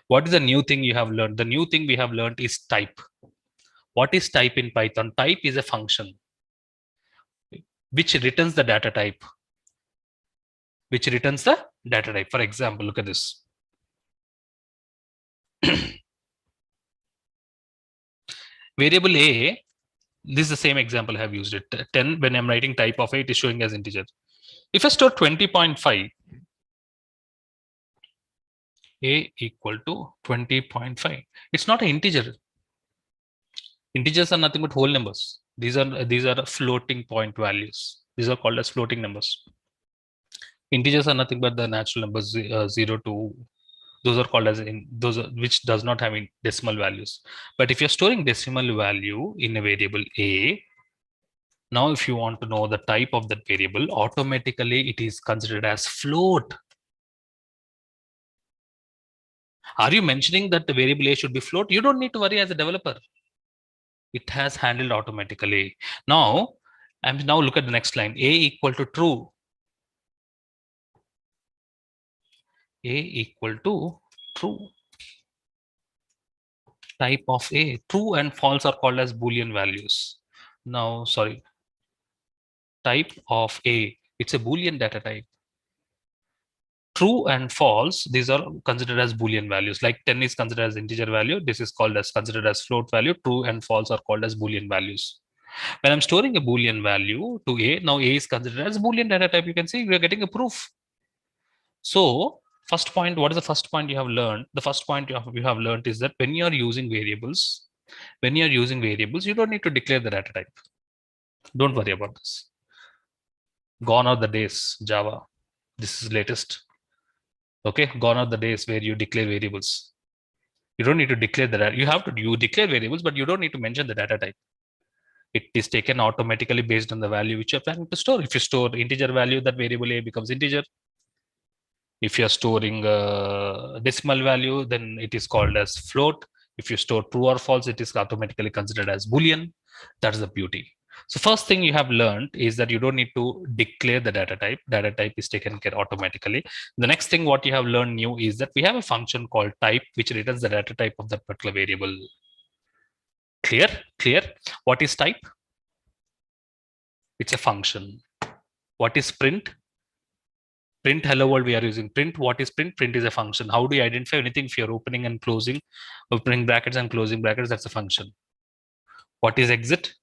What is the new thing you have learned? The new thing we have learned is type. What is type in Python? Type is a function which returns the data type. For example, look at this. Variable a, this is the same example I have used it. 10, when I'm writing type of a, it is showing as integer. If I store 20.5, a equal to 20.5. It's not an integer. Integers are nothing but whole numbers. These are floating point values. These are called as floating numbers. Integers are nothing but the natural numbers 0 to, those are called as which does not have decimal values. But if you're storing decimal value in a variable a, now if you want to know the type of that variable, automatically it is considered as float. Are you mentioning that the variable a should be float? You don't need to worry as a developer. It has handled automatically. Now look at the next line. A equal to true. A equal to true. Type of a. True and false are called as Boolean values. Now, sorry. Type of a. It's a Boolean data type. True and false, these are considered as Boolean values. Like 10 is considered as integer value. This is considered as float value. True and false are called as Boolean values. When I'm storing a Boolean value to a, now a is considered as Boolean data type. You can see we are getting a proof. So first point, what is the first point you have learned? The first point you have learned is that when you are using variables, you don't need to declare the data type. Don't worry about this. Gone are the days, Java. This is latest. Okay, gone are the days where you declare variables. You don't need to declare the data. You declare variables, but you don't need to mention the data type. It is taken automatically based on the value which you're planning to store. If you store integer value, that variable a becomes integer. If you're storing a decimal value, then it is called as float. If you store true or false, it is automatically considered as Boolean. That's the beauty. So first thing you have learned is that you don't need to declare the data type. Data type is taken care automatically. The next thing what you have learned new is that we have a function called type, which returns the data type of that particular variable. Clear? Clear? What is type? It's a function. What is print? Print hello world, we are using print. What is print? Print is a function. How do you identify anything? If you're opening and closing, opening brackets and closing brackets, that's a function. What is exit?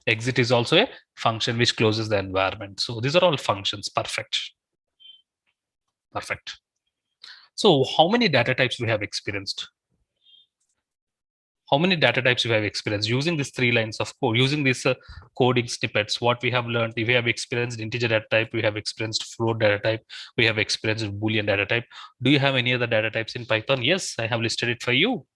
Exit is also a function which closes the environment. So these are all functions. Perfect. Perfect. So how many data types we have experienced? How many data types we have experienced using these 3 lines of code, using these coding snippets? What we have learned, if we have experienced integer data type, we have experienced float data type, we have experienced Boolean data type. Do you have any other data types in Python? Yes, I have listed it for you.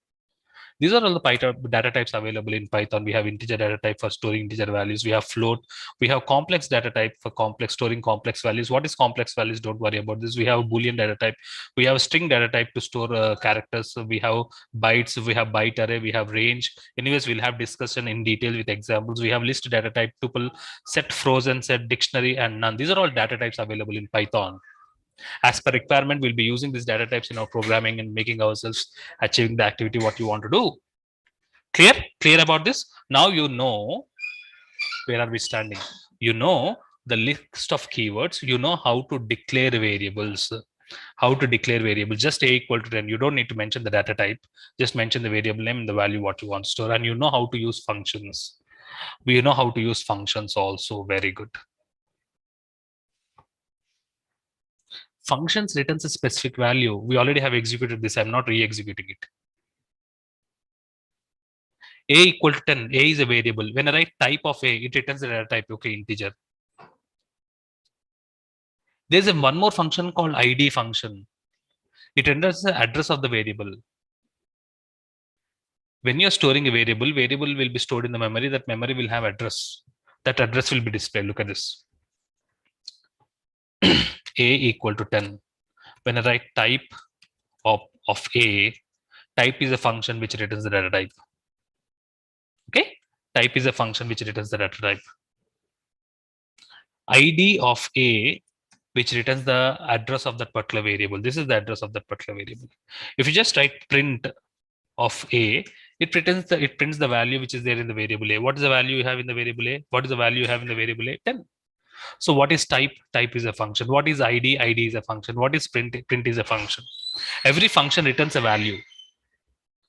These are all the Python data types available in Python. We have integer data type for storing integer values. We have float. We have complex data type for storing complex values. What is complex values? Don't worry about this. We have Boolean data type. We have string data type to store characters. So we have bytes. We have byte array. We have range. Anyways, we'll have discussion in detail with examples. We have list data type, tuple, set, frozen, set, dictionary, and none. These are all data types available in Python. As per requirement, we'll be using these data types in our programming and making ourselves achieving the activity what you want to do. Clear? Clear about this? Now you know where are we standing. You know the list of keywords. You know how to declare variables. How to declare variables. Just a equal to 10. You don't need to mention the data type. Just mention the variable name and the value what you want to store. And you know how to use functions. We know how to use functions also. Very good. Functions returns a specific value. We already have executed this. I'm not re-executing it. A equal to 10. A is a variable. When I write type of A, it returns the data type. Okay, integer. There's one more function called ID function. It enters the address of the variable. When you're storing a variable, variable will be stored in the memory. That memory will have address. That address will be displayed. Look at this. A equal to 10. When I write type of A, type is a function which returns the data type. Okay, type is a function which returns the data type. ID of A, which returns the address of that particular variable. This is the address of that particular variable. If you just write print of A, it prints the value which is there in the variable A. What is the value you have in the variable A? What is the value you have in the variable A? 10. So what is type? Type is a function. What is ID? ID is a function. What is print? Print is a function. Every function returns a value.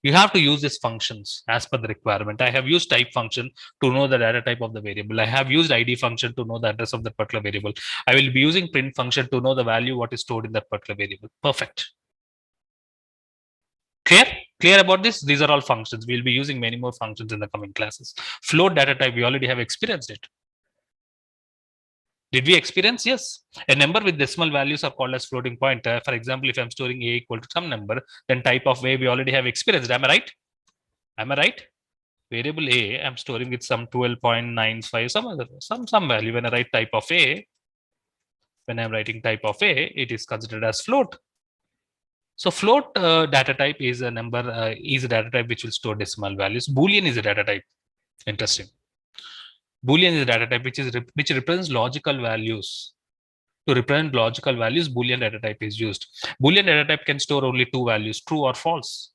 You have to use these functions as per the requirement. I have used type function to know the data type of the variable. I have used ID function to know the address of that particular variable. I will be using print function to know the value what is stored in that particular variable. Perfect. Clear? Clear about this? These are all functions. We'll be using many more functions in the coming classes. Float data type, we already have experienced it. Did we experience? Yes. A number with decimal values are called as floating point. For example, if I'm storing A equal to some number, then type of A we already have experienced. Am I right? Am I right? Variable A, I'm storing with some 12.95, some value. When I write type of A, when I'm writing type of A, it is considered as float. So float data type is a number, is a data type which will store decimal values. Boolean is a data type. Interesting. Boolean is a data type which represents logical values. To represent logical values, Boolean data type is used. Boolean data type can store only 2 values, true or false.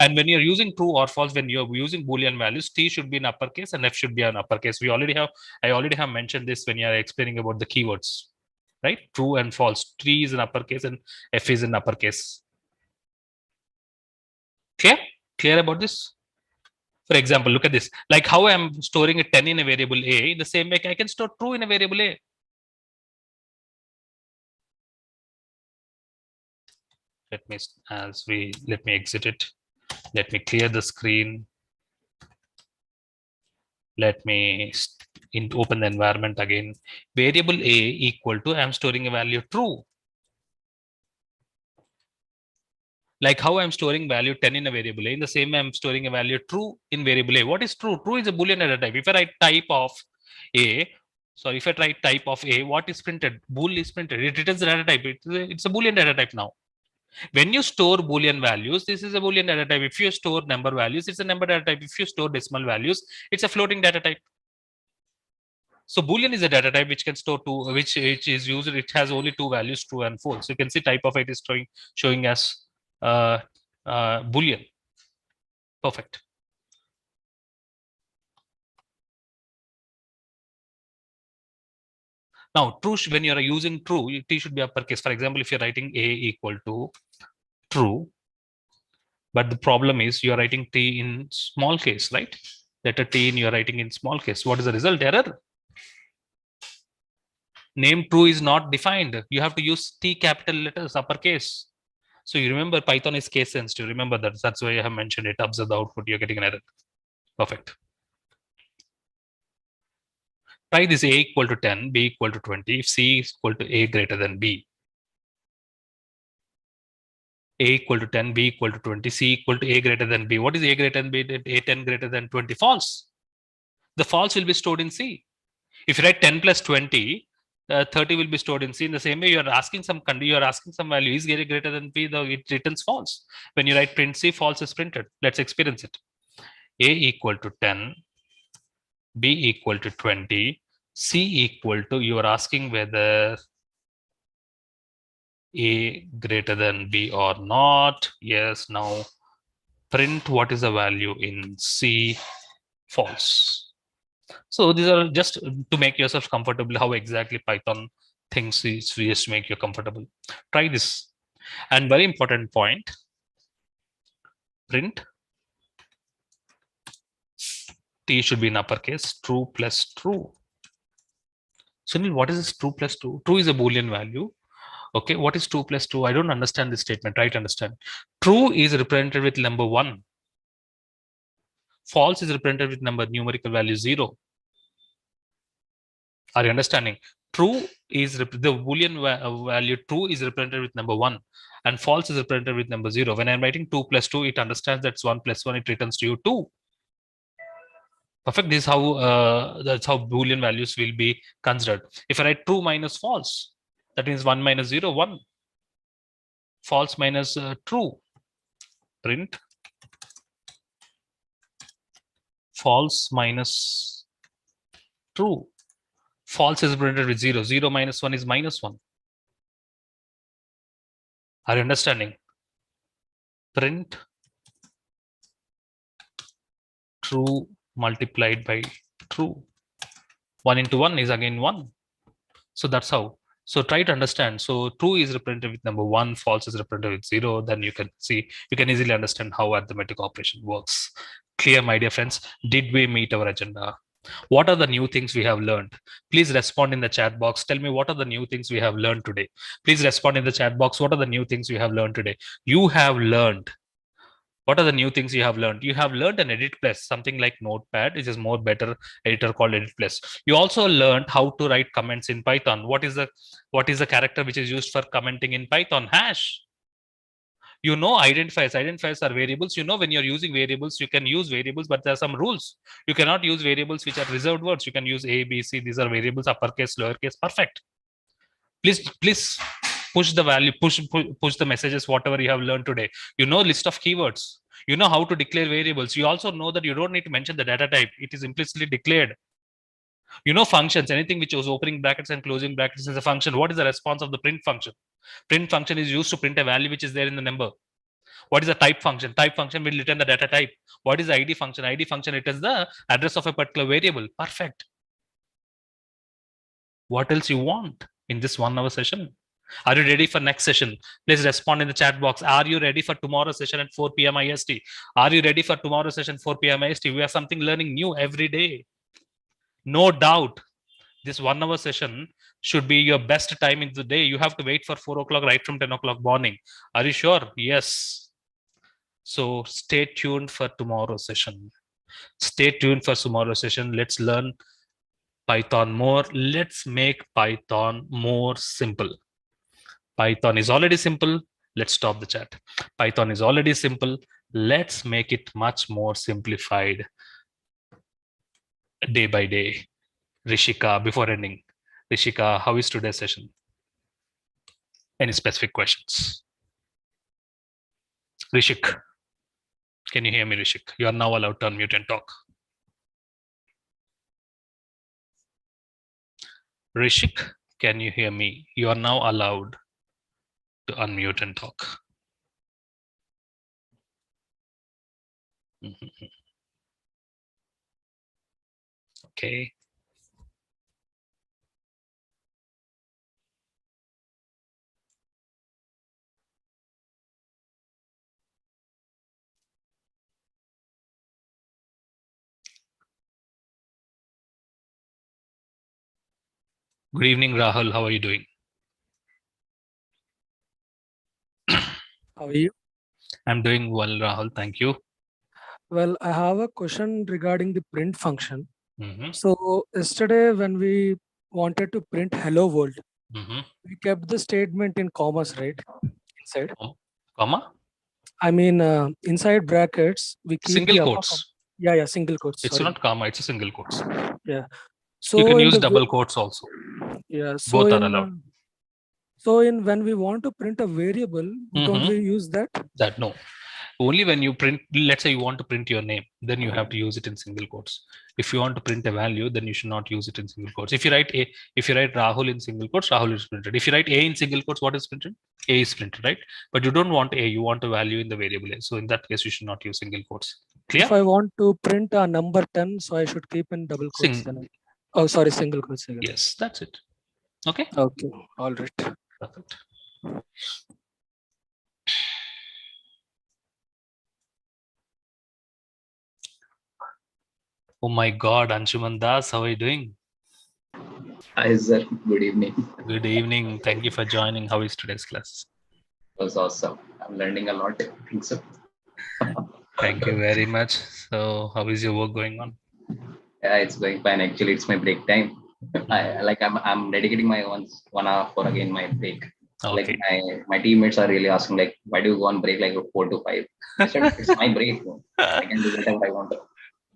And when you're using true or false, when you're using Boolean values, T should be in uppercase and F should be in uppercase. I already have mentioned this when you're explaining about the keywords, right? True and false. T is in uppercase and F is in uppercase. Clear? Clear about this? For example, look at this. Like how I'm storing a 10 in a variable A, in the same way I can store true in a variable A. Let me exit it. Let me clear the screen. Let me open the environment again. Variable A equal to, I'm storing a value true. Like how I'm storing value 10 in a variable A, in the same way I'm storing a value true in variable A. What is true? True is a Boolean data type. If I write type of A, if I write type of A, what is printed? Bool is printed. It returns the data type. It's a Boolean data type now. When you store Boolean values, this is a Boolean data type. If you store number values, it's a number data type. If you store decimal values, it's a floating data type. So Boolean is a data type which can store two, which is used. It has only two values, true and false. So you can see type of it is showing as Boolean. Perfect. Now, true, when you are using true, T should be uppercase. For example, if you're writing A equal to true, but the problem is you are writing T in small case, right? Letter T in you're writing in small case. What is the result? Error. Name true is not defined. You have to use T capital letters, uppercase. So you remember Python is case sensitive. Remember that. That's why I have mentioned it. Observe the output. You're getting an error. Perfect. Try this A equal to 10, B equal to 20. If C is equal to A greater than B. A equal to 10, B equal to 20, C equal to A greater than B. What is A greater than B? A 10 greater than 20. False. The false will be stored in C. If you write 10 plus 20, 30 will be stored in C. In the same way, you are asking some value is greater than B, though it returns false. When you write print C, false is printed. Let's experience it. A equal to 10, B equal to 20, C equal to, you are asking whether A greater than B or not. Yes, now print what is the value in C, false. So these are just to make yourself comfortable how exactly Python thinks is just to make you comfortable. Try this. And very important point, print T should be in uppercase, true plus true. Sunil, what is this true plus true? True is a Boolean value. Okay, what is 2 plus 2? I don't understand this statement. Try to understand. True is represented with number 1. False is represented with numerical value 0. Are you understanding? True is the Boolean value true is represented with number 1 and false is represented with number 0. When I'm writing 2 plus 2, it understands that's 1 plus 1, it returns to you 2. Perfect. This is how that's how Boolean values will be considered. If I write true minus false, that means 1 minus 0, 1. False minus true. Print false minus true. False is represented with 0. 0 minus 1 is minus 1. Are you understanding? Print true multiplied by true. 1 into 1 is again 1. So that's how. So try to understand. So true is represented with number 1, false is represented with 0. Then you can see, you can easily understand how arithmetic operation works. Clear, my dear friends? Did we meet our agenda? What are the new things we have learned? Please respond in the chat box. Tell me what are the new things we have learned today. Please respond in the chat box. What are the new things you have learned today? You have learned. What are the new things you have learned? You have learned an EditPlus, something like Notepad, which is more better editor called EditPlus. You also learned how to write comments in Python. What is the character which is used for commenting in Python? Hash. You know identifiers. Identifiers are variables. You know when you're using variables, you can use variables, but there are some rules. You cannot use variables which are reserved words. You can use A, B, C. These are variables, uppercase, lowercase. Perfect. Please push the value, push the messages, whatever you have learned today. You know list of keywords. You know how to declare variables. You also know that you don't need to mention the data type. It is implicitly declared. You know functions. Anything which was opening brackets and closing brackets is a function. What is the response of the print function? Print function is used to print a value which is there in the number. What is the type function? Type function will return the data type. What is the ID function? ID function returns the address of a particular variable. Perfect. What else you want in this 1 hour session? Are you ready for next session? Please respond in the chat box. Are you ready for tomorrow's session at 4 p.m. IST? Are you ready for tomorrow's session 4 p.m. IST? We have something learning new every day. No doubt. This 1 hour session should be your best time in the day. You have to wait for 4 o'clock right from 10 o'clock morning. Are you sure? Yes. So stay tuned for tomorrow's session. Stay tuned for tomorrow's session. Let's learn Python more. Let's make Python more simple. Python is already simple. Let's stop the chat. Python is already simple. Let's make it much more simplified day by day. Rishika, before ending, Rishika, how is today's session? Any specific questions? Rishik, can you hear me, Rishik? You are now allowed to unmute and talk. Rishik, can you hear me? You are now allowed to unmute and talk. Okay. Good evening, Rahul. How are you doing? How are you? I'm doing well, Rahul. Thank you. Well, I have a question regarding the print function. Mhm, So yesterday when we wanted to print hello world, mhm. we kept the statement in commas, right? Inside. Comma? I mean, inside brackets, we keep Single the upper quotes. comma. Yeah, single quotes. It's Sorry. not comma, it's a single quotes. Yeah. You can So in use the double quotes also. yeah. So Both are in allowed. when we want to print a variable, don't we use that? That no. Only when you print, let's say you want to print your name, then you have to use it in single quotes. If you want to print a value, then you should not use it in single quotes. If you write Rahul in single quotes, Rahul is printed. If you write A in single quotes, what is printed? A is printed, right? But you don't want A, you want a value in the variable A. So in that case, you should not use single quotes. Clear? If I want to print a number 10, so I should keep in double quotes. Oh, sorry, single quotes again. Yes, that's it. Okay. Okay. All right. Perfect. Oh my God, Anshuman Das, how are you doing? Hi, sir. Good evening. Good evening. Thank you for joining. How is today's class? It was awesome. I'm learning a lot. I think so. Thank you very much. So, how is your work going on? Yeah, it's going fine. Actually, it's my break time. I'm dedicating my 1 hour for again my break. Okay. Like my teammates are really asking like, why do you go on break like 4 to 5? I said it's my break. I can do whatever I want.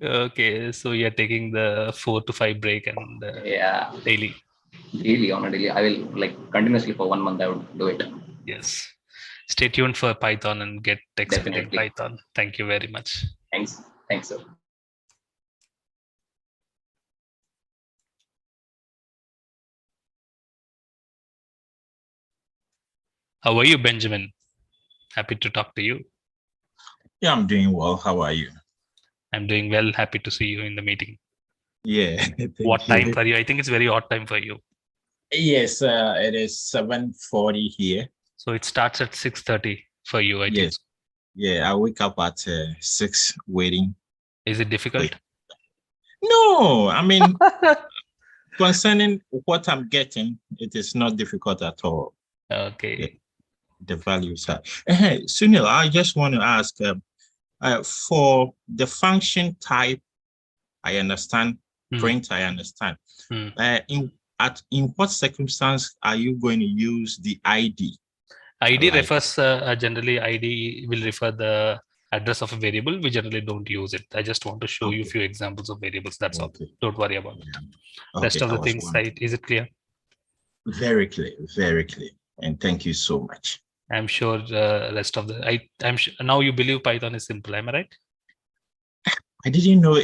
Okay, so you're taking the 4 to 5 break and Yeah, daily. daily on a daily. I will like continuously for 1 month. I would do it. Yes. Stay tuned for Python and get expert in Definitely. Python. Thank you very much. Thanks, sir. How are you, Benjamin? Happy to talk to you. Yeah, I'm doing well. How are you? I'm doing well. Happy to see you in the meeting. Yeah. What time for you? I think it's very odd time for you. Yes, it is 7:40 here. So it starts at 6:30 for you, I think. Yeah, I wake up at 6 waiting. Is it difficult? No, I mean, concerning what I'm getting, it is not difficult at all. Okay. Yeah, the values are. Sunil, I just want to ask, for the function type, I understand. Print, I understand. In what circumstance are you going to use the ID? ID refers generally ID will refer the address of a variable. We generally don't use it. I just want to show you a few examples of variables. That's all. Don't worry about it. Rest of the things, is it clear? Very clear, very clear. And thank you so much. I'm sure rest of the I'm sure now you believe Python is simple. Am I right? I didn't know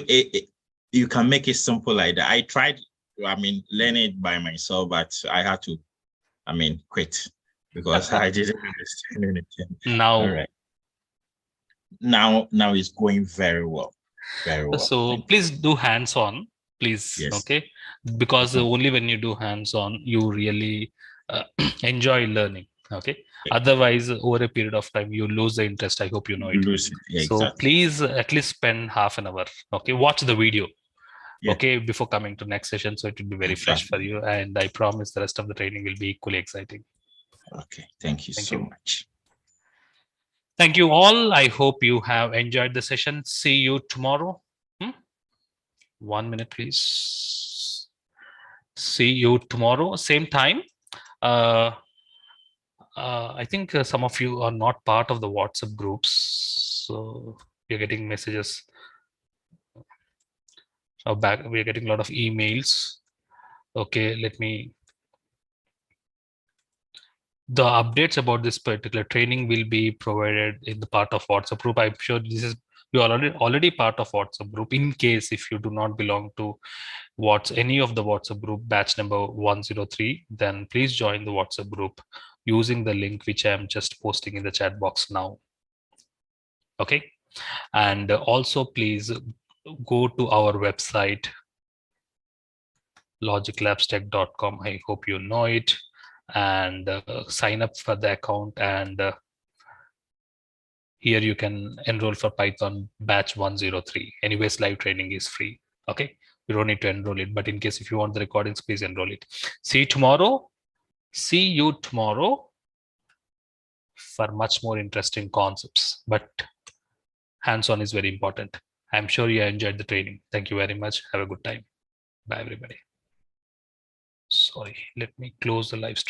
you can make it simple like that. I tried, learn it by myself, but I had to, quit because I didn't understand anything. Now, all right. Now it's going very well. Very well. So please do hands-on, please. Yes. Okay, because only when you do hands-on, you really enjoy learning. Okay. Otherwise, over a period of time, you lose the interest. I hope you know it. Yeah, so exactly. Please at least spend half an hour. Okay, watch the video. Yeah. Okay, before coming to next session, so it will be very fresh for you. And I promise the rest of the training will be equally exciting. Okay, thank you so much. Thank you all. I hope you have enjoyed the session. See you tomorrow. 1 minute, please. See you tomorrow, same time. I think some of you are not part of the WhatsApp groups, so you're getting messages. We're getting a lot of emails. Okay, let me the updates about this particular training will be provided in the part of WhatsApp group. I'm sure this is you are already part of WhatsApp group. In case if you do not belong to any of the WhatsApp group batch number 103, then please join the WhatsApp group using the link which I am just posting in the chat box now. Okay, and also please go to our website logiclabstech.com. I hope you know it, and sign up for the account, and here you can enroll for Python batch 103. Anyways, live training is free. Okay, you don't need to enroll it, but in case if you want the recordings, please enroll it. See you tomorrow for much more interesting concepts, but hands-on is very important. I'm sure you enjoyed the training. Thank you very much. Have a good time. Bye everybody. Sorry, let me close the live stream.